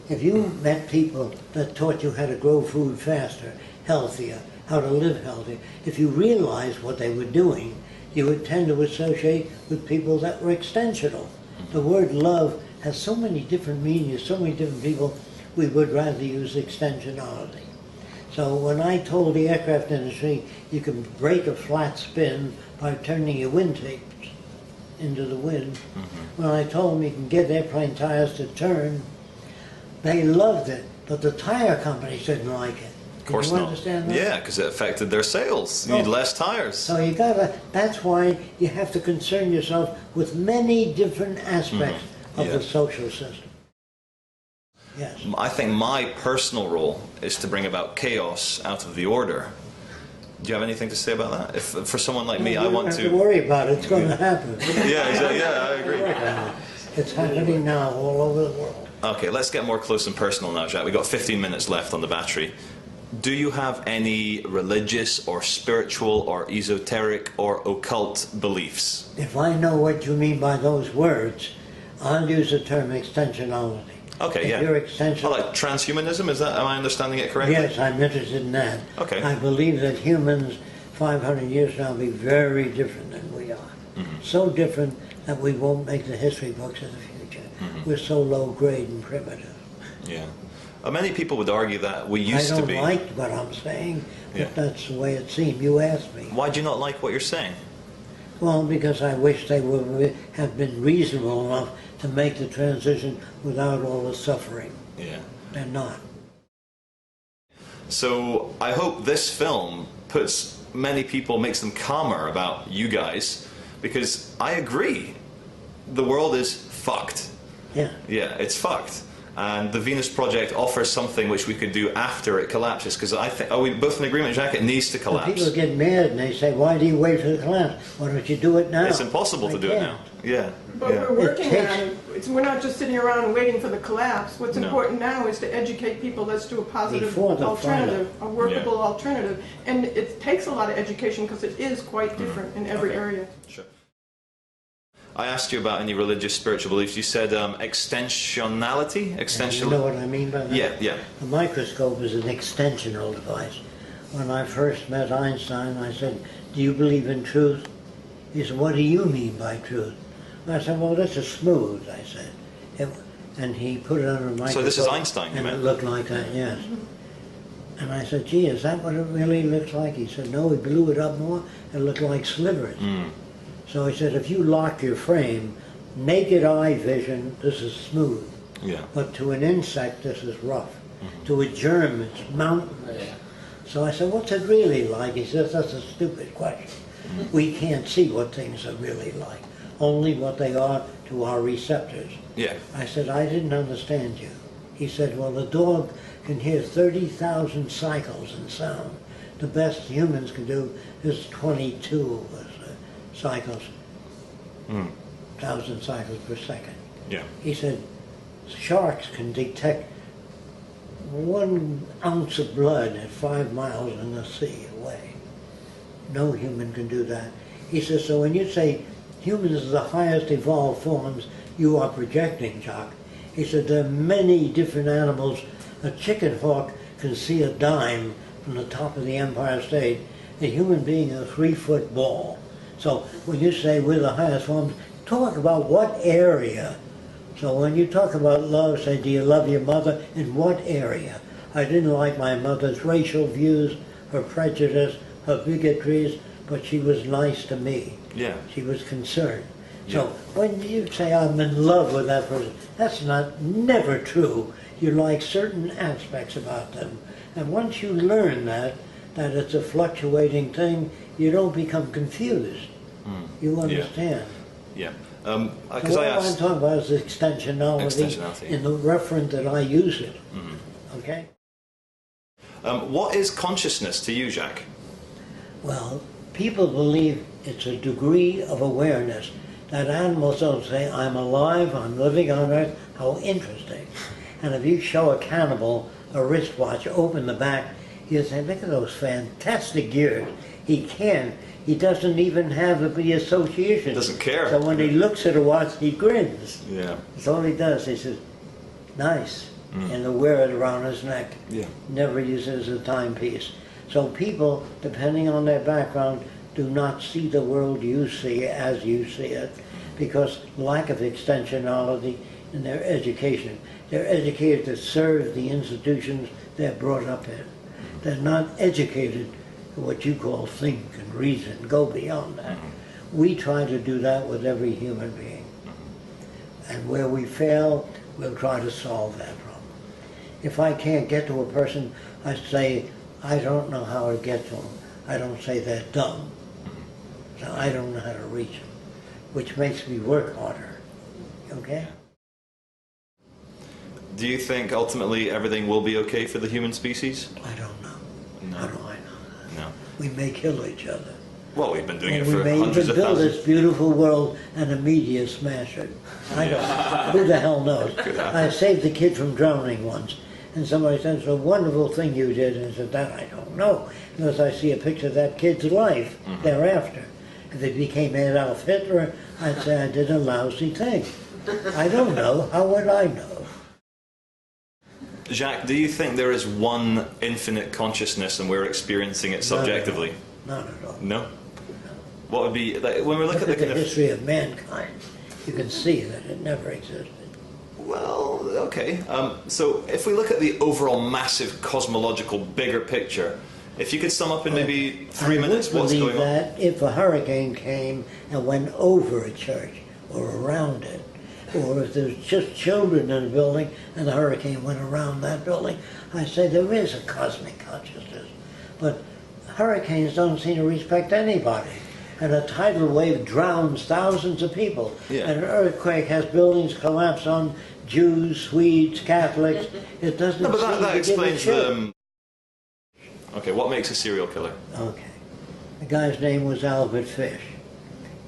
if you met people that taught you how to grow food faster, healthier, how to live healthier, if you realized what they were doing, you would tend to associate with people that were extensional. The word love has so many different meanings, so many different people, we would rather use extensionality. So when I told the aircraft industry you can break a flat spin by turning your wingtips into the wind, when I told them you can get airplane tires to turn, they loved it, but the tire companies didn't like it. Of course Can you not. understand that? Yeah, because it affected their sales. You need less tires. So you gotta, that's why you have to concern yourself with many different aspects of the social system. Yes. I think my personal role is to bring about chaos out of the order. Do you have anything to say about that? If for someone like me, I want You don't have to worry about it. It's going to happen. Yeah, I agree. It's happening now all over the world. Okay, let's get more close and personal now, Jacques. We've got 15 minutes left on the battery. Do you have any religious or spiritual or esoteric or occult beliefs? If I know what you mean by those words, I'll use the term extensionality. Okay, if yeah. You're extension. Like transhumanism, is that, am I understanding it correctly? Yes, I'm interested in that. Okay. I believe that humans 500 years now be very different than we are. So different that we won't make the history books of the future. We're so low grade and primitive. Yeah. Many people would argue that we used to be. I don't like what I'm saying, but Yeah. that's the way it seemed. You asked me. Why do you not like what you're saying? Well, because I wish they would have been reasonable enough to make the transition without all the suffering. Yeah. They're not. So I hope this film puts many people, makes them calmer about you guys, because I agree, the world is fucked. Yeah. Yeah, it's fucked. And the Venus Project offers something which we could do after it collapses, because I think, are we both in agreement, Jacque? It needs to Well, collapse. people get mad and they say, why do you wait for the collapse? Why don't you do it now? It's impossible to I do it can't. now. Yeah. But Yeah. we're working takes- on it. We're not just sitting around and waiting for the collapse. What's No. important now is to educate people as to a positive Before the alternative, a workable Yeah. alternative. And it takes a lot of education because it is quite different in every Okay. area. Sure. I asked you about any religious, spiritual beliefs. You said extensionality? And you know what I mean by that? Yeah, yeah. The microscope is an extensional device. When I first met Einstein, I said, do you believe in truth? He said, what do you mean by truth? I said, well, this is smooth, I said. And he put it under a microscope. So this is Einstein, you and meant? it looked like that, yes. And I said, gee, is that what it really looks like? He said, no, he blew it up more. It looked like slivers. So he said, if you lock your frame, naked eye vision, this is smooth. Yeah. But to an insect, this is rough. To a germ, it's mountainous. So I said, what's it really like? He says, that's a stupid question. We can't see what things are really like, only what they are to our receptors. Yeah. I said, I didn't understand you. He said, well, the dog can hear 30,000 cycles in sound. The best humans can do is 22 cycles, 1,000 cycles per second. Yeah. He said, sharks can detect 1 ounce of blood at 5 miles in the sea away. No human can do that. He says, so when you say humans are the highest evolved forms, you are projecting, Jacques. He said, there are many different animals. A chicken hawk can see a dime from the top of the Empire State. A human being is a 3-foot ball. So when you say we're the highest forms, talk about what area. So when you talk about love, say, do you love your mother? In what area? I didn't like my mother's racial views, her prejudice, her bigotries, but she was nice to me. Yeah. She was concerned. So when you say I'm in love with that person, that's never true. You like certain aspects about them. And once you learn that it's a fluctuating thing, you don't become confused. You understand. Yeah. So Because what I I'm asked. talking about is extensionality in the reference that I use it. Okay? What is consciousness to you, Jacque? Well, people believe it's a degree of awareness. That animals don't say, I'm alive, I'm living on Earth. How interesting. And if you show a cannibal a wristwatch, open the back, he'll say, look at those fantastic gears. He doesn't even have the association. Doesn't care. So when he looks at a watch, he grins. Yeah. That's all he does. He says, nice. And he'll wear it around his neck. Yeah. Never use it as a timepiece. So people, depending on their background, do not see the world you see as you see it because lack of extensionality in their education. They're educated to serve the institutions they're brought up in. They're not educated to what you call think and reason, go beyond that. We try to do that with every human being. And where we fail, we'll try to solve that problem. If I can't get to a person, I say, I don't know how to get to them. I don't say they're dumb. So I don't know how to reach them, which makes me work harder. Okay? Do you think ultimately everything will be okay for the human species? I don't know. No. How do I know that? No. We may kill each other. Well, we've been doing And it we for may hundreds even of build thousands. this beautiful world and the media smash it. I don't know. Who the hell knows? I saved a kid from drowning once. And somebody said, it's a wonderful thing you did. And I said, that I don't know. Unless I see a picture of that kid's life thereafter. If it became Adolf Hitler, I'd say I did a lousy thing. I don't know. How would I know? Jacque, do you think there is one infinite consciousness and we're experiencing it subjectively? Not at all. No? What would be, like, when we look at the the kind of... history of mankind, you can see that it never existed. Well, okay. So if we look at the overall massive cosmological bigger picture, if you could sum up in maybe 3 minutes what's going on. I would believe that if a hurricane came and went over a church or around it, or if there's just children in a building and the hurricane went around that building, I say there is a cosmic consciousness. But hurricanes don't seem to respect anybody. And a tidal wave drowns thousands of people. Yeah. And an earthquake has buildings collapse on Jews, Swedes, Catholics. It doesn't No, but seem that to explains give a shit. the... Okay, what makes a serial killer? Okay. The guy's name was Albert Fish.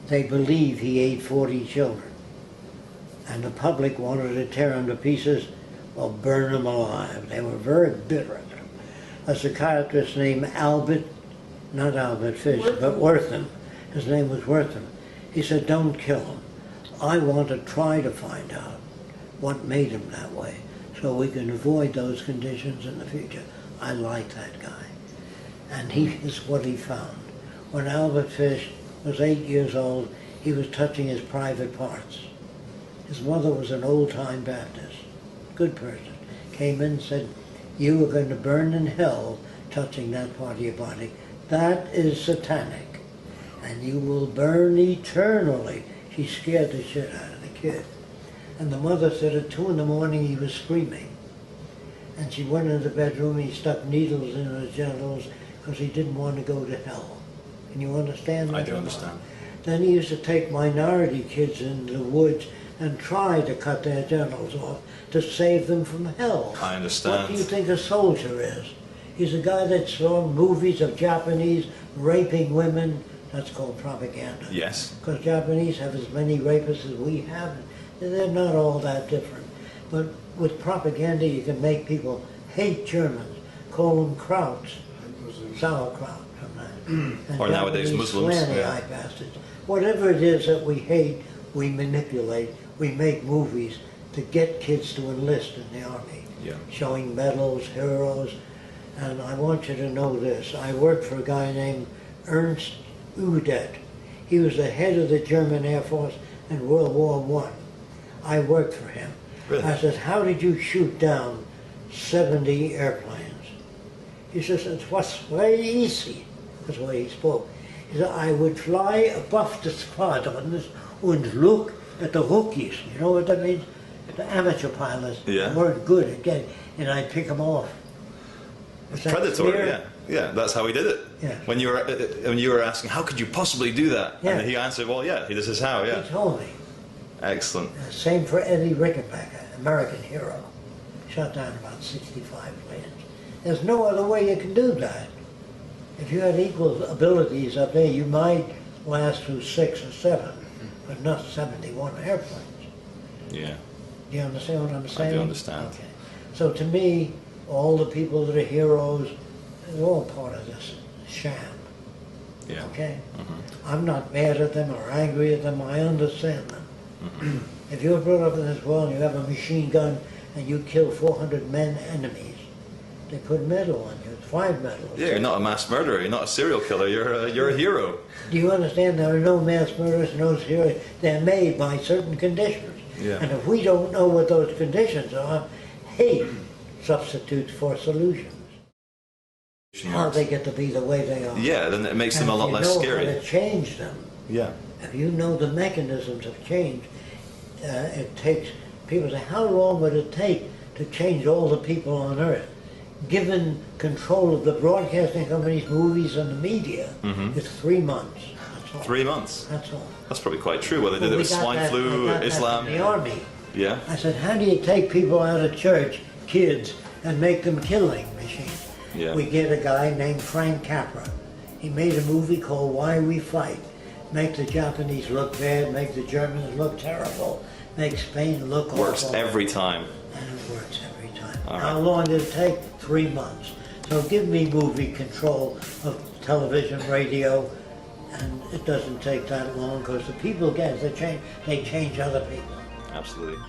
They believe he ate 40 children. And the public wanted to tear him to pieces or burn him alive. They were very bitter at him. A psychiatrist named Albert, not Albert Fish, but Wortham. His name was Wortham. He said, don't kill him. I want to try to find out what made him that way so we can avoid those conditions in the future. I like that guy. And he is what he found. When Albert Fish was 8 years old, he was touching his private parts. His mother was an old-time Baptist, good person, came in and said, you are going to burn in hell touching that part of your body. That is satanic. And you will burn eternally. She scared the shit out of the kid. And the mother said at 2 in the morning he was screaming. And she went into the bedroom, he stuck needles in his genitals because he didn't want to go to hell. Can you understand that? I do understand. Then he used to take minority kids in the woods and try to cut their genitals off to save them from hell. I understand. What do you think a soldier is? He's a guy that saw movies of Japanese raping women. That's called propaganda. Yes. Because Japanese have as many rapists as we have. They're not all that different. But with propaganda, you can make people hate Germans, call them krauts, sauerkraut from that. And Or nowadays Japanese Muslims. slanty Yeah. eye bastards. Whatever it is that we hate, we manipulate. We make movies to get kids to enlist in the army. Yeah. Showing medals, heroes. And I want you to know this. I worked for a guy named Ernst Udet. He was the head of the German Air Force in World War I. I worked for him. Really? I said, how did you shoot down 70 airplanes? He says, it was very easy. That's the way he spoke. He said, I would fly above the squadrons and look at the rookies. You know what that means? The amateur pilots weren't good at getting, and I'd pick them off. Was that Predatory, clear? yeah. Yeah, that's how he did it. Yeah. When you were asking, how could you possibly do that? Yeah. And he answered, well, yeah, this is how, yeah. He told me. Excellent. Same for Eddie Rickenbacker, American hero. Shot down about 65 planes. There's no other way you can do that. If you had equal abilities up there, you might last through 6 or 7, but not 71 airplanes. Yeah. Do you understand what I'm saying? I do understand. Okay. So to me, all the people that are heroes, they're all part of this sham. Yeah. Okay? I'm not mad at them or angry at them. I understand them. If you're brought up in this world and you have a machine gun and you kill 400 men enemies, they put a medal on you, 5 medals. Yeah, you're not a mass murderer, you're not a serial killer, you're a hero. Do you understand? There are no mass murderers, no serial. They're made by certain conditions. Yeah. And if we don't know what those conditions are, hate substitutes for solutions. How they get to be the way they are. Yeah, then it makes them a lot less scary. If you know how to change them, Yeah. if you know the mechanisms of change, it takes, people say, how long would it take to change all the people on earth? Given control of the broadcasting companies, movies, and the media, it's 3 months. That's all. 3 months. That's all. That's probably quite true. Well, they did it We with got swine that- flu, I got that Islam. from the army. Yeah. I said, how do you take people out of church, kids, and make them killing machines? Yeah. We get a guy named Frank Capra. He made a movie called Why We Fight. Make the Japanese look bad, make the Germans look terrible, make Spain look awful. Works every time. And it works every time. All How right. long did it take? 3 months. So give me movie control of television, radio, and it doesn't take that long because the people get it. They change other people. Absolutely.